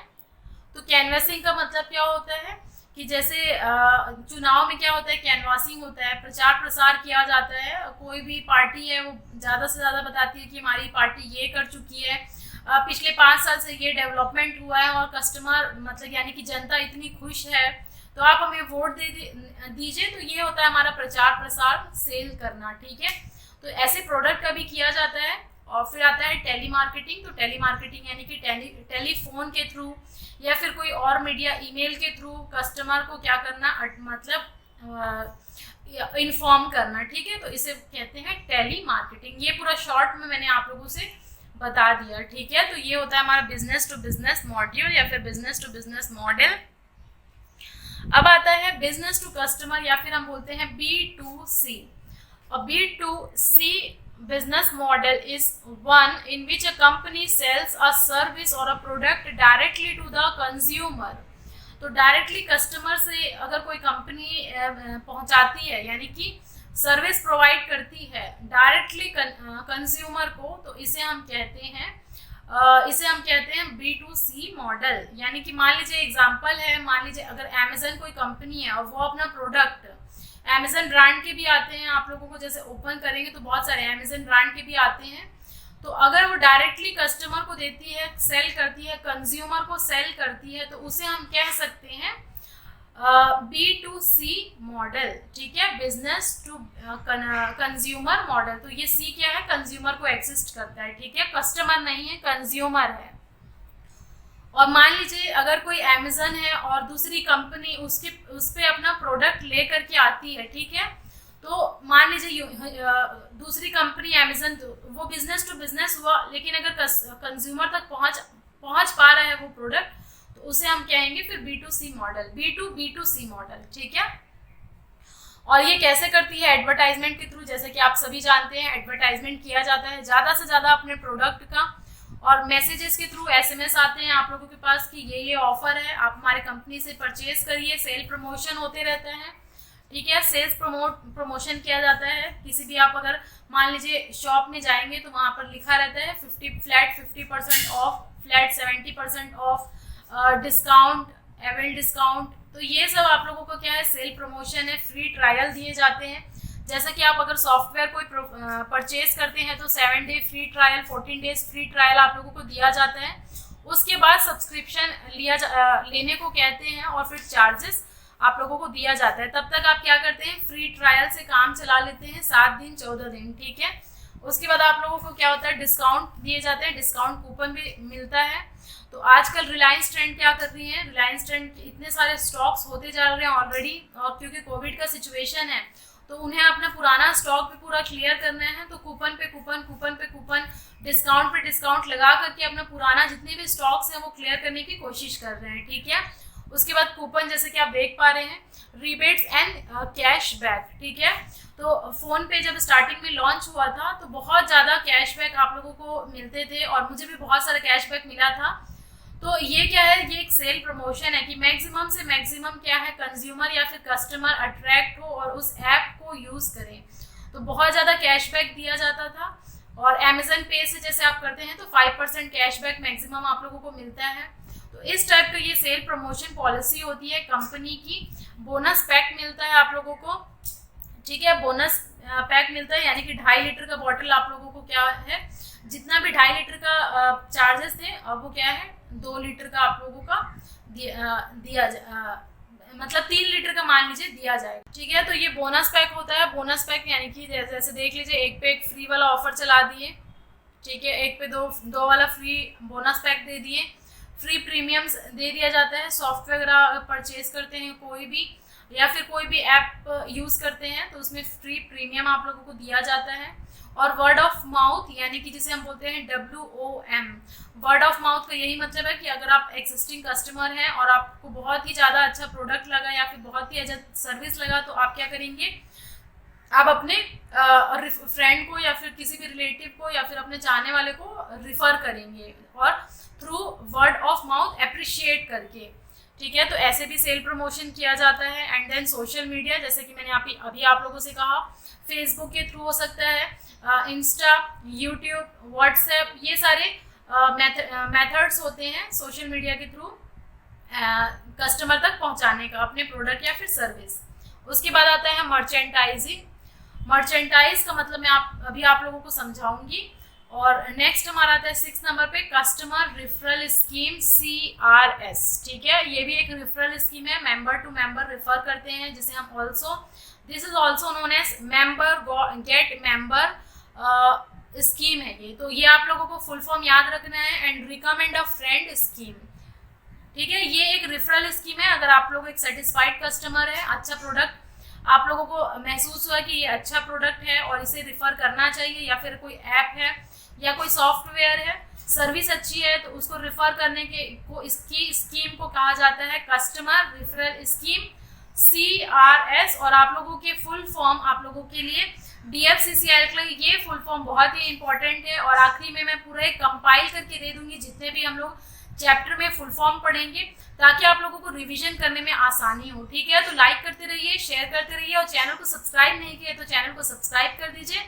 तो कैनवासिंग का मतलब क्या होता है कि जैसे चुनाव में क्या होता है, कैनवासिंग होता है, प्रचार प्रसार किया जाता है। कोई भी पार्टी है वो ज़्यादा से ज़्यादा बताती है कि हमारी पार्टी ये कर चुकी है, पिछले 5 साल से ये डेवलपमेंट हुआ है और कस्टमर मतलब यानी कि जनता इतनी खुश है, तो आप हमें वोट दीजिए। तो ये होता है हमारा प्रचार प्रसार, सेल करना, ठीक है। तो ऐसे प्रोडक्ट का भी किया जाता है और फिर आता है टेली मार्केटिंग। तो टेली मार्केटिंग यानी कि टेलीफोन के थ्रू या फिर कोई और मीडिया, ईमेल के थ्रू कस्टमर को क्या करना, मतलब इन्फॉर्म करना, ठीक है। तो इसे कहते हैं टेली मार्केटिंग। ये पूरा शॉर्ट में मैंने आप लोगों से बता दिया, ठीक है। तो ये होता है हमारा बिजनेस टू बिजनेस मॉड्यूल या फिर बिजनेस टू बिजनेस मॉडल। अब आता है बिजनेस टू कस्टमर या फिर हम बोलते हैं B2C। और B2C business model is one in which a company sells a service or a product directly to the consumer। तो डायरेक्टली कस्टमर से अगर कोई कंपनी पहुंचाती है, यानी कि सर्विस प्रोवाइड करती है डायरेक्टली कंज्यूमर को, तो इसे हम कहते हैं B2C मॉडल। यानी कि मान लीजिए एग्जांपल है, मान लीजिए अगर अमेजन कोई कंपनी है और वो अपना प्रोडक्ट, अमेजन ब्रांड के भी आते हैं, आप लोगों को जैसे ओपन करेंगे तो बहुत सारे अमेजन ब्रांड के भी आते हैं। तो अगर वो डायरेक्टली कस्टमर को देती है, सेल करती है, कंज्यूमर को सेल करती है, तो उसे हम कह सकते हैं B2C मॉडल, ठीक है, बिजनेस टू कंज्यूमर मॉडल। तो ये C क्या है, कंज्यूमर को एग्जिस्ट करता है, ठीक है, कस्टमर नहीं है, कंज्यूमर है। और मान लीजिए अगर कोई अमेजन है और दूसरी कंपनी उस पे अपना प्रोडक्ट ले करके आती है, ठीक है, तो मान लीजिए दूसरी कंपनी अमेजन, तो वो बिजनेस टू बिजनेस हुआ, लेकिन अगर कंज्यूमर तक पहुंच पा रहा है वो प्रोडक्ट, तो उसे हम कहेंगे फिर B2C मॉडल, B2C मॉडल, ठीक है। और ये कैसे करती है, एडवर्टाइजमेंट के थ्रू। जैसे कि आप सभी जानते हैं एडवर्टाइजमेंट किया जाता है ज़्यादा से ज़्यादा अपने प्रोडक्ट का, और मैसेजेस के थ्रू SMS आते हैं आप लोगों के पास कि ये ऑफर है, आप हमारे कंपनी से परचेज करिए, सेल प्रमोशन होते रहते हैं, ठीक है। सेल्स प्रमोशन किया जाता है। किसी भी आप अगर मान लीजिए शॉप में जाएंगे तो वहाँ पर लिखा रहता है flat 50% off, flat 70% off, discount, एवल डिस्काउंट। तो ये सब आप लोगों का क्या है, सेल प्रमोशन है। फ्री ट्रायल दिए जाते हैं। जैसा कि आप अगर सॉफ्टवेयर कोई परचेज करते हैं तो 7 day free trial, 14 days free trial आप लोगों को दिया जाता है। उसके बाद सब्सक्रिप्शन लेने को कहते हैं और फिर चार्जेस आप लोगों को दिया जाता है। तब तक आप क्या करते हैं, फ्री ट्रायल से काम चला लेते हैं 7 दिन 14 दिन, ठीक है। उसके बाद आप लोगों को क्या होता है, डिस्काउंट दिए जाते हैं, डिस्काउंट कूपन भी मिलता है। तो आजकल रिलायंस ट्रेंड क्या कर रही है, रिलायंस ट्रेंड के इतने सारे स्टॉक्स होते जा रहे हैं ऑलरेडी, और क्योंकि कोविड का सिचुएशन है तो उन्हें अपना पुराना स्टॉक भी पूरा क्लियर करना है। तो कूपन पे कूपन, डिस्काउंट पे डिस्काउंट लगा करके अपना पुराना जितने भी स्टॉक्स हैं वो क्लियर करने की कोशिश कर रहे हैं, ठीक है। उसके बाद कूपन, जैसे कि आप देख पा रहे हैं, रिबेट्स एंड कैशबैक, ठीक है। तो फ़ोन पे जब स्टार्टिंग में लॉन्च हुआ था तो बहुत ज़्यादा कैशबैक आप लोगों को मिलते थे, और मुझे भी बहुत सारा कैशबैक मिला था। तो ये क्या है, ये एक सेल प्रमोशन है कि मैक्सिमम से मैक्सिमम क्या है, कंज्यूमर या फिर कस्टमर अट्रैक्ट हो और उस ऐप को यूज़ करें। तो बहुत ज़्यादा कैशबैक दिया जाता था। और अमेजन पे से जैसे आप करते हैं तो 5% कैशबैक मैक्सिमम आप लोगों को मिलता है। तो इस टाइप का ये सेल प्रमोशन पॉलिसी होती है कंपनी की। बोनस पैक मिलता है आप लोगों को, ठीक है, बोनस पैक मिलता है, यानी कि 2.5 लीटर का बॉटल आप लोगों को क्या है, जितना भी 2.5 लीटर का चार्जेस थे, अब वो क्या है 2 लीटर का आप लोगों का मतलब 3 लीटर का मान लीजिए दिया जाएगा, ठीक है। तो ये बोनस पैक होता है। बोनस पैक यानी कि जैसे देख लीजिए, एक पे एक फ्री वाला ऑफर चला दिए, ठीक है, एक पे दो वाला फ्री बोनस पैक दे दिए। फ्री प्रीमियम्स दे दिया जाता है। सॉफ्टवेयर अगर परचेज करते हैं कोई भी, या फिर कोई भी ऐप यूज़ करते हैं तो उसमें फ्री प्रीमियम आप लोगों को दिया जाता है। और वर्ड ऑफ माउथ, यानी कि जिसे हम बोलते हैं WOM, वर्ड ऑफ माउथ का यही मतलब है कि अगर आप एक्सिस्टिंग कस्टमर हैं और आपको बहुत ही ज़्यादा अच्छा प्रोडक्ट लगा या फिर बहुत ही अच्छा सर्विस लगा, तो आप क्या करेंगे, आप अपने फ्रेंड को या फिर किसी भी रिलेटिव को या फिर अपने चाहने वाले को रिफ़र करेंगे, और through word of mouth appreciate करके, ठीक है। तो ऐसे भी सेल प्रमोशन किया जाता है। एंड देन सोशल मीडिया, जैसे कि मैंने अभी आप लोगों से कहा, फेसबुक के थ्रू हो सकता है, इंस्टा, यूट्यूब, व्हाट्सएप, ये सारे मेथड्स होते हैं सोशल मीडिया के थ्रू कस्टमर तक पहुंचाने का अपने प्रोडक्ट या फिर सर्विस। उसके बाद आता है मर्चेंटाइजिंग। मर्चेंटाइज का मतलब मैं अभी आप लोगों को समझाऊंगी। और नेक्स्ट हमारा आता है 6 नंबर पे कस्टमर रेफरल स्कीम, CRS, ठीक है। ये भी एक रेफरल स्कीम है, मेंबर टू मेंबर रेफर करते हैं, जिसे हम this is also known as member get member scheme है ये, तो ये आप लोगों को फुल फॉर्म याद रखना है। And recommend a friend scheme, ठीक है, ये एक रेफरल स्कीम है। अगर आप लोग एक सेटिस्फाइड कस्टमर है, अच्छा प्रोडक्ट आप लोगों को महसूस हुआ कि ये अच्छा प्रोडक्ट है और इसे रिफर करना चाहिए, या फिर कोई ऐप है या कोई सॉफ्टवेयर है, सर्विस अच्छी है, तो उसको रिफर करने के को इसकी स्कीम को कहा जाता है कस्टमर रेफरल स्कीम, CRS। और आप लोगों के फुल फॉर्म आप लोगों के लिए DFCCL के लिए ये फुल फॉर्म बहुत ही इंपॉर्टेंट है। और आखिरी में मैं पूरा एक कंपाइल करके दे दूंगी जितने भी हम लोग चैप्टर में फुल फॉर्म पढ़ेंगे, ताकि आप लोगों को रिवीजन करने में आसानी हो, ठीक है। तो लाइक करते रहिए, शेयर करते रहिए, और चैनल को सब्सक्राइब नहीं किया तो चैनल को सब्सक्राइब कर दीजिए।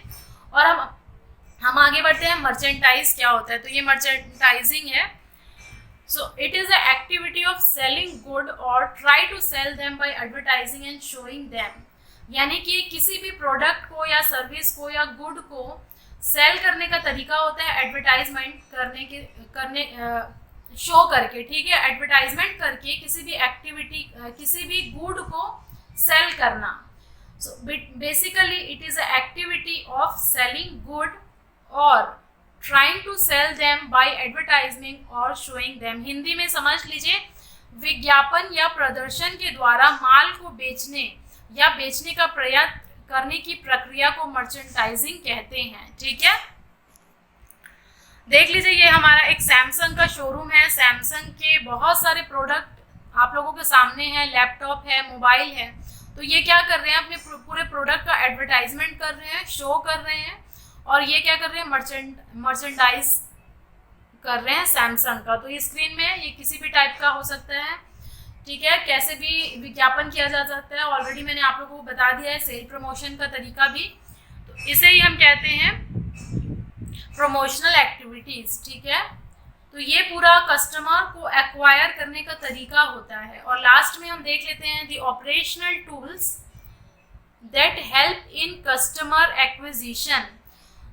और हम आगे बढ़ते हैं। मर्चेंटाइज क्या होता है, तो ये मर्चेंटाइजिंग है। So it is the activity of selling good or try to sell them by advertising and showing them। यानी कि किसी भी प्रोडक्ट को या सर्विस को या गुड को सेल करने का तरीका होता है एडवर्टाइजमेंट करने शो करके, ठीक है, एडवर्टाइजमेंट करके किसी भी एक्टिविटी किसी भी गुड को सेल करना। So basically it is a activity of selling good और trying to sell them by advertising और showing them। हिंदी में समझ लीजिए, विज्ञापन या प्रदर्शन के द्वारा माल को बेचने या बेचने का प्रयास करने की प्रक्रिया को मर्चेंटाइजिंग कहते हैं, ठीक है। देख लीजिए, ये हमारा एक सैमसंग का शोरूम है। सैमसंग के बहुत सारे प्रोडक्ट आप लोगों के सामने हैं, लैपटॉप है, मोबाइल है। तो ये क्या कर रहे हैं, अपने पूरे प्रोडक्ट का एडवर्टाइजमेंट कर रहे हैं, शो कर रहे हैं, और ये क्या कर रहे हैं, मर्चेंडाइज कर रहे हैं सैमसंग का। तो ये स्क्रीन में ये किसी भी टाइप का हो सकता है, ठीक है, कैसे भी विज्ञापन किया जा सकता है। ऑलरेडी मैंने आप लोगों को बता दिया है सेल प्रमोशन का तरीका भी, तो इसे ही हम कहते हैं प्रमोशनल एक्टिविटीज, ठीक है। तो ये पूरा कस्टमर को एक्वायर करने का तरीका होता है। और लास्ट में हम देख लेते हैं the operational tools that help in customer acquisition.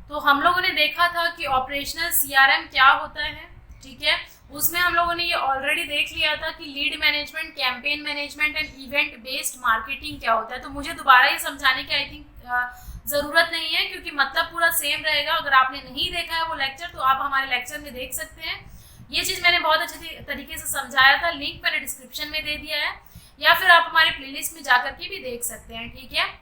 तो हम लोगों ने देखा था कि ऑपरेशनल CRM क्या होता है, ठीक है, उसमें हम लोगों ने ये ऑलरेडी देख लिया था कि lead management, campaign management and event based marketing क्या होता है। तो मुझे दोबारा ये समझाने की आई थिंक ज़रूरत नहीं है, क्योंकि मतलब पूरा सेम रहेगा। अगर आपने नहीं देखा है वो लेक्चर, तो आप हमारे लेक्चर में देख सकते हैं। ये चीज़ मैंने बहुत अच्छे तरीके से समझाया था, लिंक मैंने डिस्क्रिप्शन में दे दिया है, या फिर आप हमारे प्लेलिस्ट में जाकर के भी देख सकते हैं, ठीक है।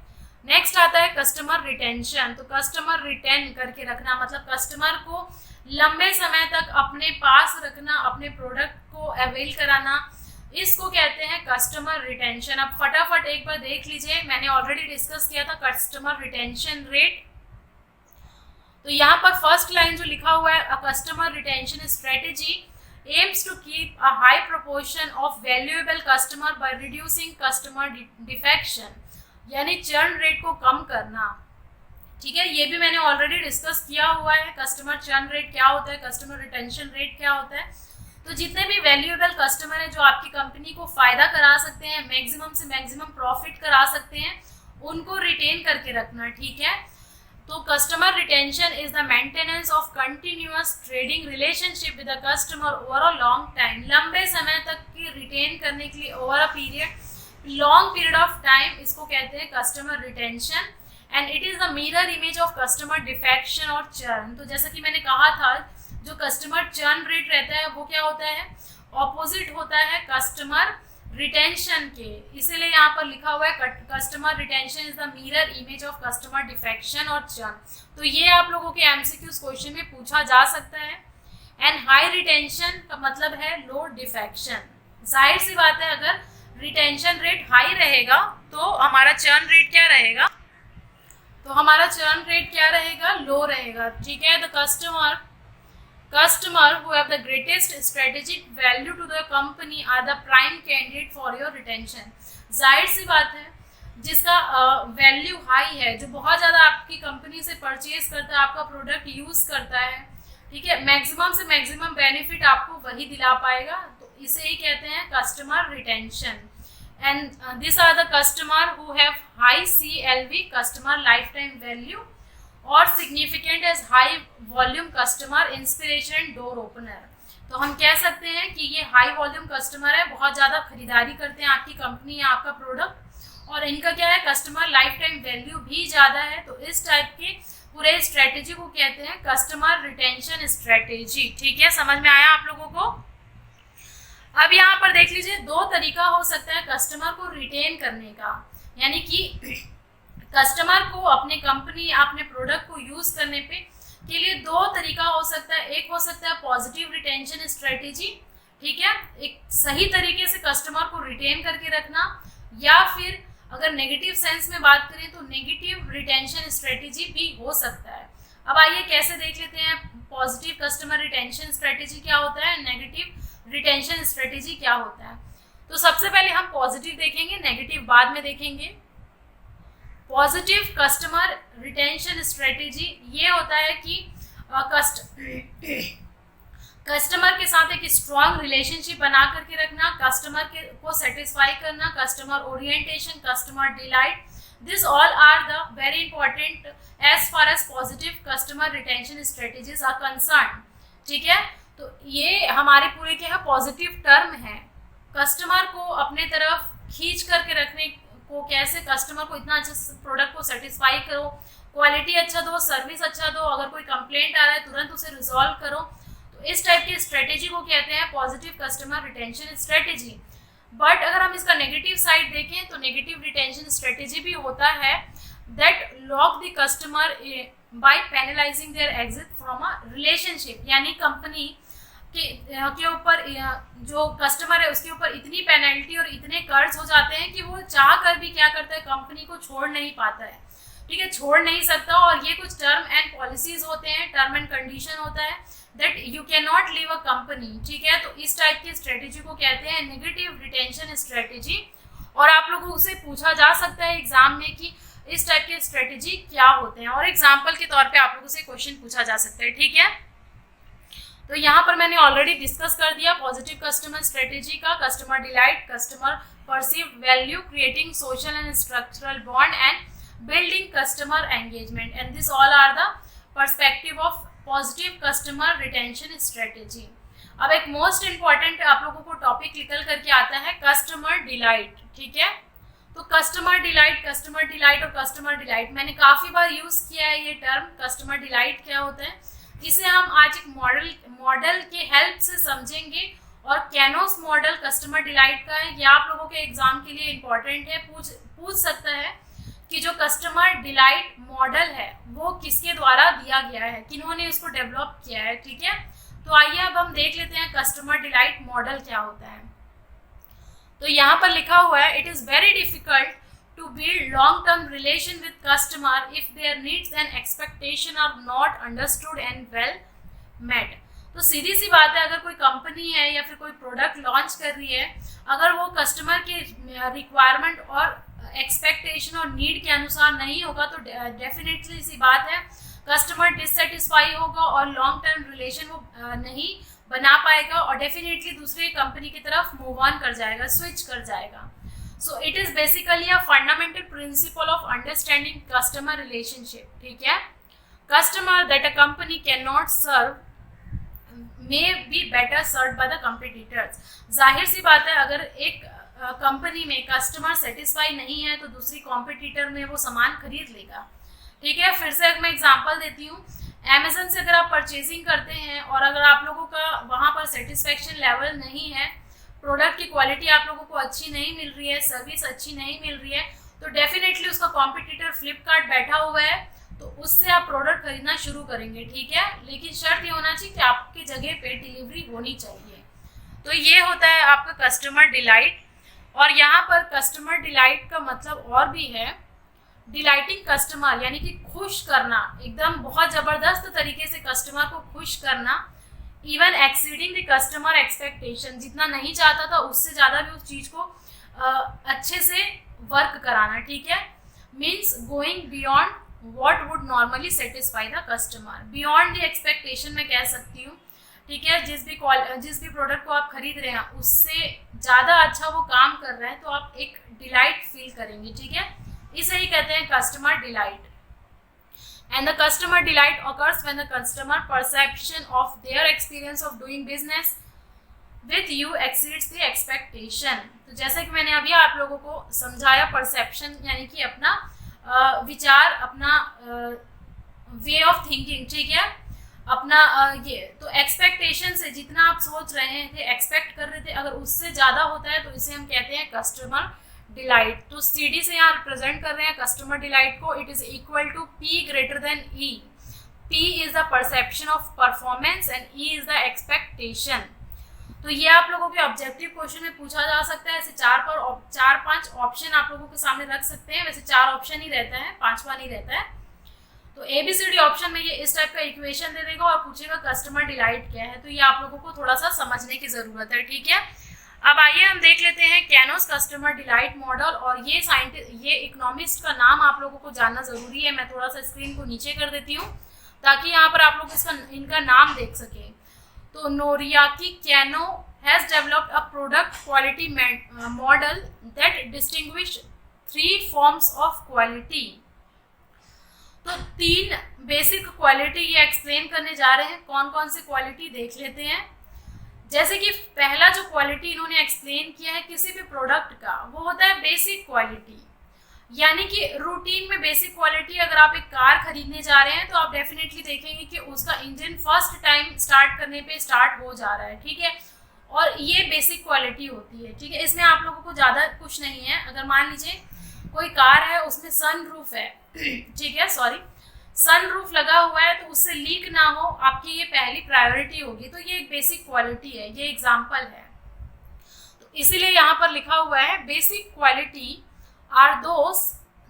नेक्स्ट आता है कस्टमर रिटेंशन। तो कस्टमर रिटेन करके रखना मतलब कस्टमर को लंबे समय तक अपने पास रखना, अपने प्रोडक्ट को अवेल कराना, इसको कहते हैं कस्टमर रिटेंशन। अब फटाफट एक बार देख लीजिए, मैंने ऑलरेडी डिस्कस किया था कस्टमर रिटेंशन रेट। तो यहाँ पर फर्स्ट लाइन जो लिखा हुआ है, a customer retention strategy aims to keep a high proportion of valuable customer by reducing customer defection, यानी चर्न रेट को कम करना, ठीक है। ये भी मैंने ऑलरेडी डिस्कस किया हुआ है, कस्टमर चर्न रेट क्या होता है, कस्टमर रिटेंशन रेट क्या होता है। तो जितने भी वैल्यूएबल कस्टमर हैं जो आपकी कंपनी को फ़ायदा करा सकते हैं, मैक्सिमम से मैक्सिमम प्रॉफिट करा सकते हैं, उनको रिटेन करके रखना, ठीक है। तो customer retention is the maintenance of continuous trading relationship with the customer over a long time. लंबे समय तक की रिटेन करने के लिए over a period, long period of time, इसको कहते हैं customer retention. And it is the mirror image of customer defection और चर्न। तो जैसा कि मैंने कहा था, जो कस्टमर चर्न रेट रहता है वो क्या होता है, ऑपोजिट होता है कस्टमर रिटेंशन के। इसीलिए यहाँ पर लिखा हुआ है customer retention is the mirror image of customer defection और चर्न। तो ये आप लोगों के MCQs क्वेश्चन में पूछा जा सकता है। एंड हाई रिटेंशन का मतलब है लो डिफेक्शन। जाहिर सी बात है, अगर रिटेंशन रेट हाई रहेगा तो हमारा चर्न रेट क्या रहेगा, तो हमारा चर्न रेट क्या रहेगा, लो रहेगा, ठीक है। The customer who have the greatest strategic value to the company are the prime candidate for your retention। जाहिर सी बात है, जिसका वैल्यू हाई है, जो बहुत ज़्यादा आपकी कंपनी से परचेज करता है, आपका प्रोडक्ट यूज़ करता है, ठीक है, मैक्सिमम से मैक्सिमम बेनिफिट आपको वही दिला पाएगा। तो इसे ही कहते हैं customer retention. And this are the customer who have high CLV, customer life time value, और significant as high volume customer inspiration door opener. तो हम कह सकते हैं कि ये हाई वॉल्यूम कस्टमर है, बहुत ज़्यादा खरीदारी करते हैं आपकी कंपनी या आपका प्रोडक्ट, और इनका क्या है, कस्टमर लाइफ टाइम वैल्यू भी ज़्यादा है। तो इस टाइप के पूरे स्ट्रेटेजी को कहते हैं कस्टमर रिटेंशन स्ट्रेटेजी। ठीक है, समझ में आया आप लोगों को? अब यहाँ पर देख लीजिए, दो तरीका हो सकता है कस्टमर को रिटेन करने का, यानी कि कस्टमर को अपने कंपनी अपने प्रोडक्ट को यूज करने के लिए दो तरीका हो सकता है। एक हो सकता है पॉजिटिव रिटेंशन स्ट्रेटेजी, ठीक है, एक सही तरीके से कस्टमर को रिटेन करके रखना, या फिर अगर नेगेटिव सेंस में बात करें तो नेगेटिव रिटेंशन स्ट्रेटेजी भी हो सकता है। अब आइए कैसे देख लेते हैं पॉजिटिव कस्टमर रिटेंशन स्ट्रेटेजी क्या होता है, नेगेटिव रिटेंशन स्ट्रेटेजी क्या होता है। तो सबसे पहले हम पॉजिटिव देखेंगे, नेगेटिव बाद में देखेंगे। पॉजिटिव कस्टमर रिटेंशन स्ट्रेटेजी ये होता है कि कस्टमर के साथ एक स्ट्रॉन्ग रिलेशनशिप बना करके रखना, कस्टमर को सेटिस्फाई करना, customer orientation, customer delight, this all are the very important as far as positive customer retention strategies are concern. ठीक है, तो ये हमारे पूरे के पॉजिटिव टर्म है। कस्टमर को अपने तरफ खींच करके रखने को, कैसे कस्टमर को इतना अच्छा प्रोडक्ट को सेटिस्फाई करो, क्वालिटी अच्छा दो, सर्विस अच्छा दो, अगर कोई कंप्लेंट आ रहा है तुरंत उसे रिजॉल्व करो। तो इस टाइप की स्ट्रेटेजी को कहते हैं positive customer retention strategy. But अगर हम इसका नेगेटिव साइड देखें तो नेगेटिव रिटेंशन स्ट्रेटेजी भी होता है that lock the customer by penalising their exit from a relationship, यानी कंपनी के ऊपर जो कस्टमर है उसके ऊपर इतनी पेनल्टी और इतने कर्ज हो जाते हैं कि वो चाह कर भी क्या करता है, कंपनी को छोड़ नहीं पाता है। ठीक है, छोड़ नहीं सकता, और ये कुछ टर्म एंड पॉलिसीज होते हैं, टर्म एंड कंडीशन होता है that you can not leave a company. ठीक है, तो इस टाइप की स्ट्रेटेजी को कहते हैं नेगेटिव रिटेंशन स्ट्रेटेजी। और आप लोगों से पूछा जा सकता है एग्जाम में कि इस टाइप के स्ट्रेटेजी क्या होते हैं, और एग्जाम्पल के तौर पे आप लोगों से क्वेश्चन पूछा जा सकता है। ठीक है, तो यहाँ पर मैंने ऑलरेडी डिस्कस कर दिया पॉजिटिव कस्टमर स्ट्रेटेजी का, customer delight, customer perceive value, creating social and structural bond and building customer engagement, and this all are the perspective of positive customer retention strategy. अब एक मोस्ट इम्पॉर्टेंट आप लोगों को topic निकल करके आता है कस्टमर डिलाइट। ठीक है, तो कस्टमर डिलाइट और कस्टमर डिलाइट मैंने काफ़ी बार यूज़ किया है ये टर्म। कस्टमर डिलाइट क्या होता है, इसे हम आज एक मॉडल के हेल्प से समझेंगे, और कैनोस मॉडल कस्टमर डिलाइट का है। ये आप लोगों के एग्जाम के लिए इम्पॉर्टेंट है, पूछ सकता है कि जो कस्टमर डिलाइट मॉडल है वो किसके द्वारा दिया गया है, किन्होंने उसको डेवलप किया है। ठीक है, तो आइए अब हम देख लेते हैं कस्टमर डिलाइट मॉडल क्या होता है। तो यहाँ पर लिखा हुआ है, it is very difficult to build long term relation with customer if their needs and expectation are not understood and well met. तो सीधी सी बात है, अगर कोई कंपनी है या फिर कोई प्रोडक्ट लॉन्च कर रही है, अगर वो कस्टमर के रिक्वायरमेंट और एक्सपेक्टेशन और नीड के अनुसार नहीं होगा तो डेफिनेटली सी बात है कस्टमर डिससेटिस्फाई होगा और लॉन्ग टर्म रिलेशन वो नहीं बना पाएगा, और डेफिनेटली दूसरे कंपनी की तरफ मूव ऑन कर जाएगा, स्विच कर जाएगा। So it is basically a fundamental principle of understanding customer relationship. ठीक है, customer that a company can not serve may be better serve by the competitors. जाहिर सी बात है, अगर एक कंपनी में कस्टमर सेटिस्फाई नहीं है तो दूसरी कॉम्पिटिटर में वो सामान खरीद लेगा। ठीक है, फिर से मैं एग्जांपल देती हूँ, अमेज़न से अगर आप परचेजिंग करते हैं और अगर आप लोगों का वहाँ पर सेटिस्फेक्शन लेवल नहीं है, प्रोडक्ट की क्वालिटी आप लोगों को अच्छी नहीं मिल रही है, सर्विस अच्छी नहीं मिल रही है, तो डेफिनेटली उसका कॉम्पिटिटर फ्लिपकार्ट बैठा हुआ है, तो उससे आप प्रोडक्ट खरीदना शुरू करेंगे। ठीक है, लेकिन शर्त ये होना चाहिए कि आपकी जगह पे डिलीवरी होनी चाहिए। तो ये होता है आपका कस्टमर डिलाइट। और यहाँ पर कस्टमर डिलाइट का मतलब और भी है, डिलाइटिंग कस्टमर, यानी कि खुश करना, एकदम बहुत ज़बरदस्त तरीके से कस्टमर को खुश करना, even exceeding the customer expectation, जितना नहीं चाहता था उससे ज़्यादा भी उस चीज़ को अच्छे से वर्क कराना। ठीक है, means going beyond what would normally satisfy the customer, beyond the expectation मैं कह सकती हूँ। ठीक है, जिस भी प्रोडक्ट को आप खरीद रहे हैं उससे ज़्यादा अच्छा वो काम कर रहा है तो आप एक डिलाइट फील करेंगे। ठीक है, इसे ही कहते हैं customer delight. And the customer delight occurs when the customer perception of their experience of doing business with you exceeds the expectation। तो जैसे कि मैंने अभी आप लोगों को समझाया, परसेप्शन यानी कि अपना विचार, अपना वे ऑफ थिंकिंग, ठीक है, अपना ये तो एक्सपेक्टेशन से जितना आप सोच रहे थे, एक्सपेक्ट कर रहे थे, अगर उससे ज़्यादा होता है तो इसे हम कहते हैं कस्टमर डिलाइट। तो CD से यहाँ रिप्रेजेंट कर रहे हैं कस्टमर डिलाइट को, it is equal to P greater than E। P is the perception of performance and E is the expectation. तो ये आप लोगों के ऑब्जेक्टिव क्वेश्चन में पूछा जा सकता है। ऐसे 4-5 ऑप्शन आप लोगों के सामने रख सकते हैं। वैसे 4 ऑप्शन ही रहता है, 5वां नहीं रहता है। तो ABCD ऑप्शन में ये इस टाइप का इक्वेशन दे देगा और पूछेगा कस्टमर डिलाइट क्या है। तो ये आप लोगों को थोड़ा सा समझने की जरूरत है, ठीक है। अब आइए हम देख लेते हैं कैनोस कस्टमर डिलाइट मॉडल। और ये इकोनॉमिस्ट का नाम आप लोगों को जानना जरूरी है। मैं थोड़ा सा स्क्रीन को नीचे कर देती हूँ ताकि यहाँ पर आप लोग इनका नाम देख सकें। तो Noriaki Kano has developed a product quality model that distinguish 3 forms of quality. तो 3 बेसिक क्वालिटी ये एक्सप्लेन करने जा रहे हैं। कौन कौन से क्वालिटी देख लेते हैं। जैसे कि पहला जो क्वालिटी इन्होंने एक्सप्लेन किया है किसी भी प्रोडक्ट का, वो होता है बेसिक क्वालिटी। यानी कि रूटीन में बेसिक क्वालिटी, अगर आप एक कार खरीदने जा रहे हैं तो आप डेफिनेटली देखेंगे कि उसका इंजन फर्स्ट टाइम स्टार्ट करने पे स्टार्ट हो जा रहा है, ठीक है। और ये बेसिक क्वालिटी होती है, ठीक है। इसमें आप लोगों को ज़्यादा कुछ नहीं है। अगर मान लीजिए कोई कार है, उसमें सन रूफ है, ठीक है, सॉरी, सन रूफ लगा हुआ है, तो उससे लीक ना हो, आपकी ये पहली प्रायोरिटी होगी। तो ये एक बेसिक क्वालिटी है, ये एग्जाम्पल है। तो इसीलिए यहाँ पर लिखा हुआ है basic quality are those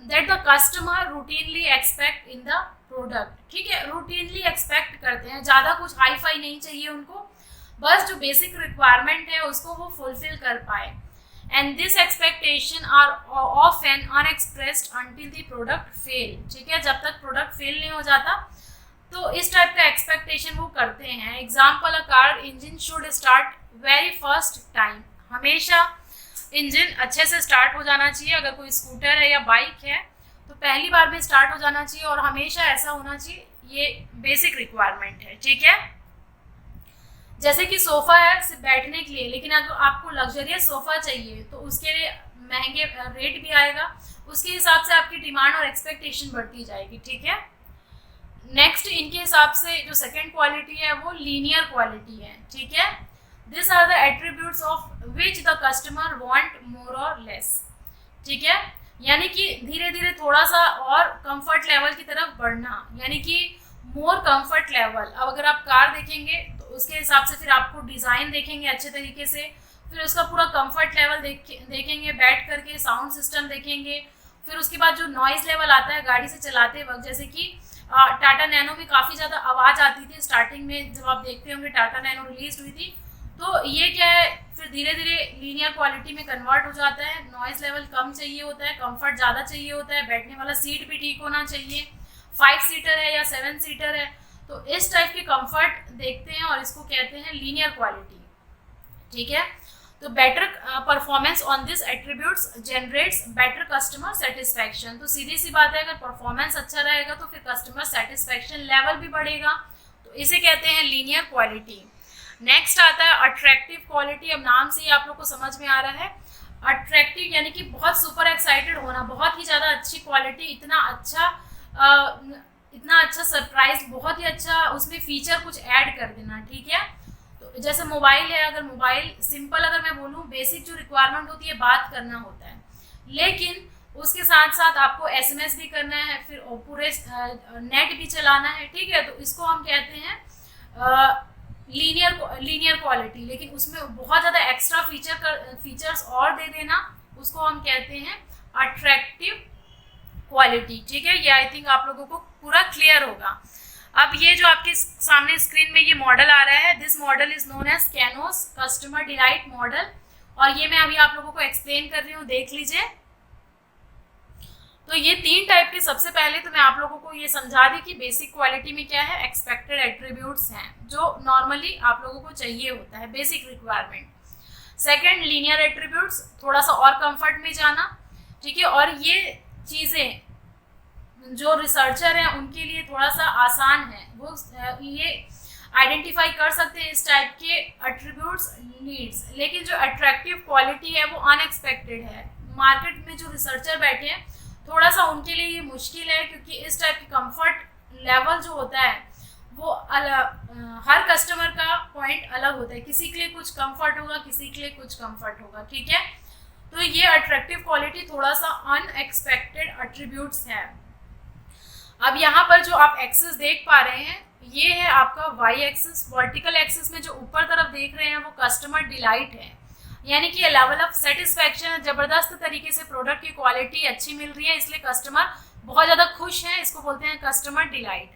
that the customer routinely expect in the product, ठीक है। रूटीनली एक्सपेक्ट करते हैं, ज़्यादा कुछ हाई फाई नहीं चाहिए उनको, बस जो बेसिक रिक्वायरमेंट है उसको वो फुलफिल कर पाए। And this expectation are often unexpressed until the product fail, ठीक है। जब तक प्रोडक्ट फेल नहीं हो जाता तो इस टाइप का एक्सपेक्टेशन वो करते हैं। Example, a car engine should start very first time. हमेशा इंजन अच्छे से स्टार्ट हो जाना चाहिए। अगर कोई स्कूटर है या बाइक है तो पहली बार में स्टार्ट हो जाना चाहिए और हमेशा ऐसा होना चाहिए। ये बेसिक रिक्वायरमेंट है, ठीक है। जैसे कि सोफ़ा है सिर्फ बैठने के लिए, लेकिन अगर आपको लग्जरियस सोफ़ा चाहिए तो उसके लिए महंगे रेट भी आएगा। उसके हिसाब से आपकी डिमांड और एक्सपेक्टेशन बढ़ती जाएगी, ठीक है। नेक्स्ट इनके हिसाब से जो सेकेंड क्वालिटी है वो लीनियर क्वालिटी है, ठीक है। This are the attributes of which the customer want more और लेस, ठीक है। यानी कि धीरे धीरे थोड़ा सा और कंफर्ट लेवल की तरफ बढ़ना, यानी कि मोर कंफर्ट लेवल। अब अगर आप कार देखेंगे तो उसके हिसाब से फिर आपको डिज़ाइन देखेंगे अच्छे तरीके से, फिर उसका पूरा कंफर्ट लेवल देखेंगे बैठ करके, साउंड सिस्टम देखेंगे, फिर उसके बाद जो नॉइज़ लेवल आता है गाड़ी से चलाते वक्त, जैसे कि टाटा नैनो में काफ़ी ज़्यादा आवाज़ आती थी स्टार्टिंग में, जब आप देखते होंगे टाटा नैनो रिलीज हुई थी। तो ये क्या है, फिर धीरे धीरे लीनियर क्वालिटी में कन्वर्ट हो जाता है। नॉइज़ लेवल कम चाहिए होता है, कंफर्ट ज़्यादा चाहिए होता है, बैठने वाला सीट भी ठीक होना चाहिए, 5 सीटर है या 7 सीटर है, तो इस टाइप के कंफर्ट देखते हैं और इसको कहते हैं लीनियर क्वालिटी, ठीक है। तो better performance on this attributes generates better customer satisfaction. तो सीधी सी बात है, अगर परफॉर्मेंस अच्छा रहेगा तो फिर कस्टमर सेटिस्फैक्शन लेवल भी बढ़ेगा, तो इसे कहते हैं लीनियर क्वालिटी। नेक्स्ट आता है अट्रैक्टिव क्वालिटी। अब नाम से ही आप लोग को समझ में आ रहा है, अट्रैक्टिव यानी कि बहुत सुपर एक्साइटेड होना, बहुत ही ज़्यादा अच्छी क्वालिटी, इतना अच्छा सरप्राइज, बहुत ही अच्छा उसमें फीचर कुछ ऐड कर देना, ठीक है। तो जैसे मोबाइल है, अगर मोबाइल सिंपल, अगर मैं बोलूँ बेसिक जो रिक्वायरमेंट होती है बात करना होता है, लेकिन उसके साथ साथ आपको SMS भी करना है, फिर पूरे नेट भी चलाना है, ठीक है। तो इसको हम कहते हैं लीनियर क्वालिटी, लेकिन उसमें बहुत ज़्यादा एक्स्ट्रा फीचर्स और दे देना, उसको हम कहते हैं अट्रैक्टिव क्वालिटी, ठीक है। ये आई थिंक आप लोगों को पूरा क्लियर होगा। अब ये जो आपके सामने स्क्रीन में ये मॉडल आ रहा है, this model is known as Kano's customer delight model, और ये मैं अभी आप लोगों को एक्सप्लेन कर रही हूँ, देख लीजिए। तो ये 3 टाइप के, सबसे पहले तो मैं आप लोगों को ये समझा दी कि बेसिक क्वालिटी में क्या है, एक्सपेक्टेड एट्रीब्यूट्स हैं जो नॉर्मली आप लोगों को चाहिए होता है, basic requirement. Second, linear attributes, थोड़ा सा और कंफर्ट में जाना, ठीक है। और ये चीज़ें जो रिसर्चर हैं उनके लिए थोड़ा सा आसान है, वो ये आइडेंटिफाई कर सकते हैं इस टाइप के एट्रीब्यूट्स, नीड्स। लेकिन जो अट्रैक्टिव क्वालिटी है वो अनएक्सपेक्टेड है। मार्केट में जो रिसर्चर बैठे हैं थोड़ा सा उनके लिए ये मुश्किल है, क्योंकि इस टाइप की कंफर्ट लेवल जो होता है वो हर कस्टमर का पॉइंट अलग होता है, किसी के लिए कुछ कंफर्ट होगा, किसी के लिए कुछ कंफर्ट होगा, ठीक है। तो ये अट्रैक्टिव क्वालिटी थोड़ा सा अनएक्सपेक्टेड एट्रीब्यूट्स है। अब यहाँ पर जो आप एक्सिस देख पा रहे हैं ये है आपका वाई एक्सिस। वर्टिकल एक्सिस में जो ऊपर तरफ देख रहे हैं वो कस्टमर डिलाइट है, यानी कि लेवल ऑफ सेटिस्फैक्शन, जबरदस्त तरीके से प्रोडक्ट की क्वालिटी अच्छी मिल रही है इसलिए कस्टमर बहुत ज़्यादा खुश है, इसको बोलते हैं कस्टमर डिलाइट।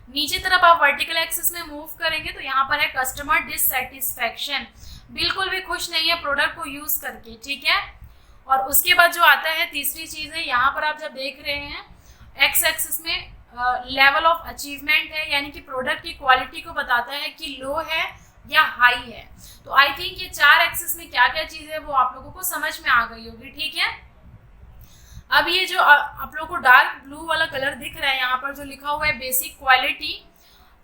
नीचे तरफ आप वर्टिकल एक्सिस में मूव करेंगे तो यहाँ पर है कस्टमर डिससेटिस्फैक्शन, बिल्कुल भी खुश नहीं है प्रोडक्ट को यूज़ करके, ठीक है। और उसके बाद जो आता है तीसरी चीज़ है, यहाँ पर आप जब देख रहे हैं एक्स एक्सिस में लेवल ऑफ अचीवमेंट है, यानी कि प्रोडक्ट की क्वालिटी को बताता है कि लो है या हाई है। तो आई थिंक ये 4 एक्सिस में क्या क्या चीज़ है वो आप लोगों को समझ में आ गई होगी, ठीक है। अब ये जो आप लोगों को डार्क ब्लू वाला कलर दिख रहा है यहाँ पर जो लिखा हुआ है बेसिक क्वालिटी,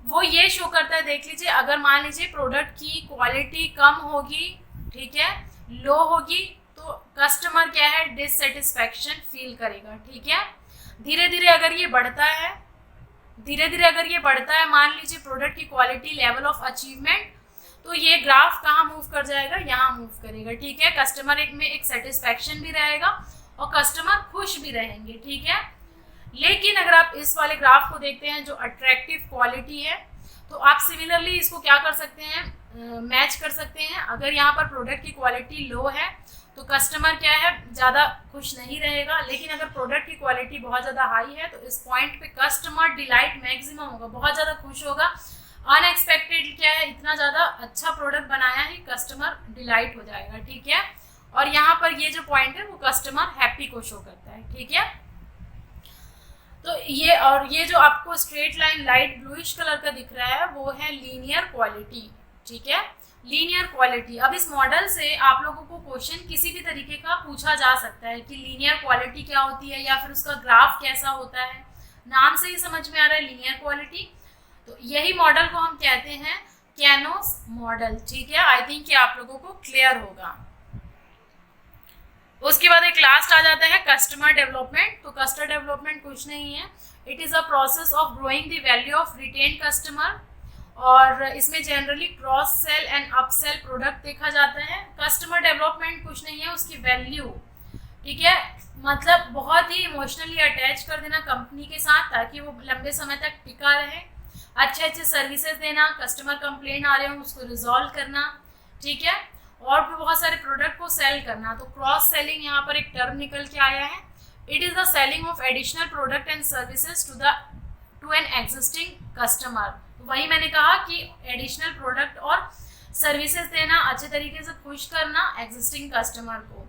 वो ये शो करता है, देख लीजिए, अगर मान लीजिए प्रोडक्ट की क्वालिटी कम होगी, ठीक है, लो होगी, तो कस्टमर क्या है, डिससेटिस्फैक्शन फील करेगा, ठीक है। धीरे धीरे अगर ये बढ़ता है, मान लीजिए प्रोडक्ट की क्वालिटी, लेवल ऑफ अचीवमेंट, तो ये ग्राफ कहाँ मूव कर जाएगा, यहाँ मूव करेगा, ठीक है। कस्टमर में एक सेटिस्फैक्शन भी रहेगा और कस्टमर खुश भी रहेंगे, ठीक है। लेकिन अगर आप इस वाले ग्राफ को देखते हैं जो अट्रैक्टिव क्वालिटी है, तो आप सिमिलरली इसको क्या कर सकते हैं, मैच कर सकते हैं। अगर यहाँ पर प्रोडक्ट की क्वालिटी लो है तो कस्टमर क्या है, ज़्यादा खुश नहीं रहेगा, लेकिन अगर प्रोडक्ट की क्वालिटी बहुत ज़्यादा हाई है तो इस पॉइंट पे कस्टमर डिलाइट मैक्सिमम होगा, बहुत ज़्यादा खुश होगा। अनएक्सपेक्टेड क्या है, इतना ज़्यादा अच्छा प्रोडक्ट बनाया है, कस्टमर डिलाइट हो जाएगा, ठीक है। और यहाँ पर ये जो पॉइंट है वो कस्टमर हैप्पी को शो करता है, ठीक है। तो ये जो आपको straight line light bluish colour का दिख रहा है वो है लीनियर क्वालिटी, ठीक है, लीनियर क्वालिटी। अब इस मॉडल से आप लोगों को क्वेश्चन किसी भी तरीके का पूछा जा सकता है कि लीनियर क्वालिटी क्या होती है या फिर उसका ग्राफ कैसा होता है। नाम से ही समझ में आ रहा है लीनियर क्वालिटी, तो यही मॉडल को हम कहते हैं कैनोस मॉडल, ठीक है। आई थिंक कि आप लोगों को क्लियर होगा। उसके बाद एक लास्ट आ जाता है कस्टमर डेवलपमेंट। तो कस्टमर डेवलपमेंट कुछ नहीं है, it is a process of growing the value of retain customer, और इसमें generally cross sell and upsell product देखा जाता है। कस्टमर डेवलपमेंट कुछ नहीं है, उसकी वैल्यू, ठीक है, मतलब बहुत ही इमोशनली अटैच कर देना कंपनी के साथ ताकि वो लंबे समय तक टिका रहे, अच्छे सेर्विसेज देना, कस्टमर कंप्लेंट आ रहे हो उसको रिजॉल्व करना, ठीक है, और भी बहुत सारे प्रोडक्ट को सेल करना। तो क्रॉस सेलिंग यहाँ पर एक टर्म निकल के आया है, it is the selling of additional product and services to an existing customer. तो वही मैंने कहा कि एडिशनल प्रोडक्ट और सर्विसेज देना, अच्छे तरीके से खुश करना एग्जिस्टिंग कस्टमर को,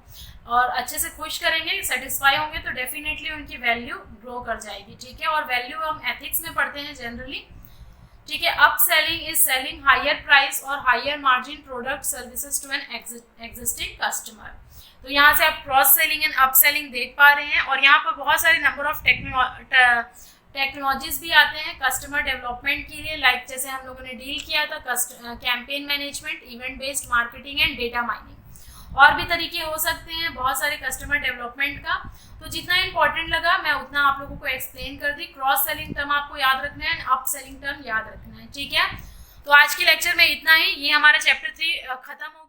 और अच्छे से खुश करेंगे, सेटिस्फाई होंगे तो डेफिनेटली उनकी वैल्यू ग्रो कर जाएगी, ठीक है। और वैल्यू हम एथिक्स में पढ़ते हैं जनरली, ठीक है। Up selling is selling higher price और higher margin product services to an existing customer. तो यहाँ से आप cross selling and up selling देख पा रहे हैं, और यहाँ पर बहुत सारे नंबर ऑफ टेक्नोलॉजीज भी आते हैं कस्टमर डेवलपमेंट के लिए, लाइक जैसे हम लोगों ने डील किया था campaign management, event based marketing and data mining. और भी तरीके हो सकते हैं बहुत सारे कस्टमर डेवलपमेंट का। तो जितना इंपॉर्टेंट लगा मैं उतना आप लोगों को एक्सप्लेन कर दी। क्रॉस सेलिंग टर्म आपको याद रखना है, अप सेलिंग टर्म याद रखना है, ठीक है। तो आज के लेक्चर में इतना ही, ये हमारा चैप्टर 3 खत्म हो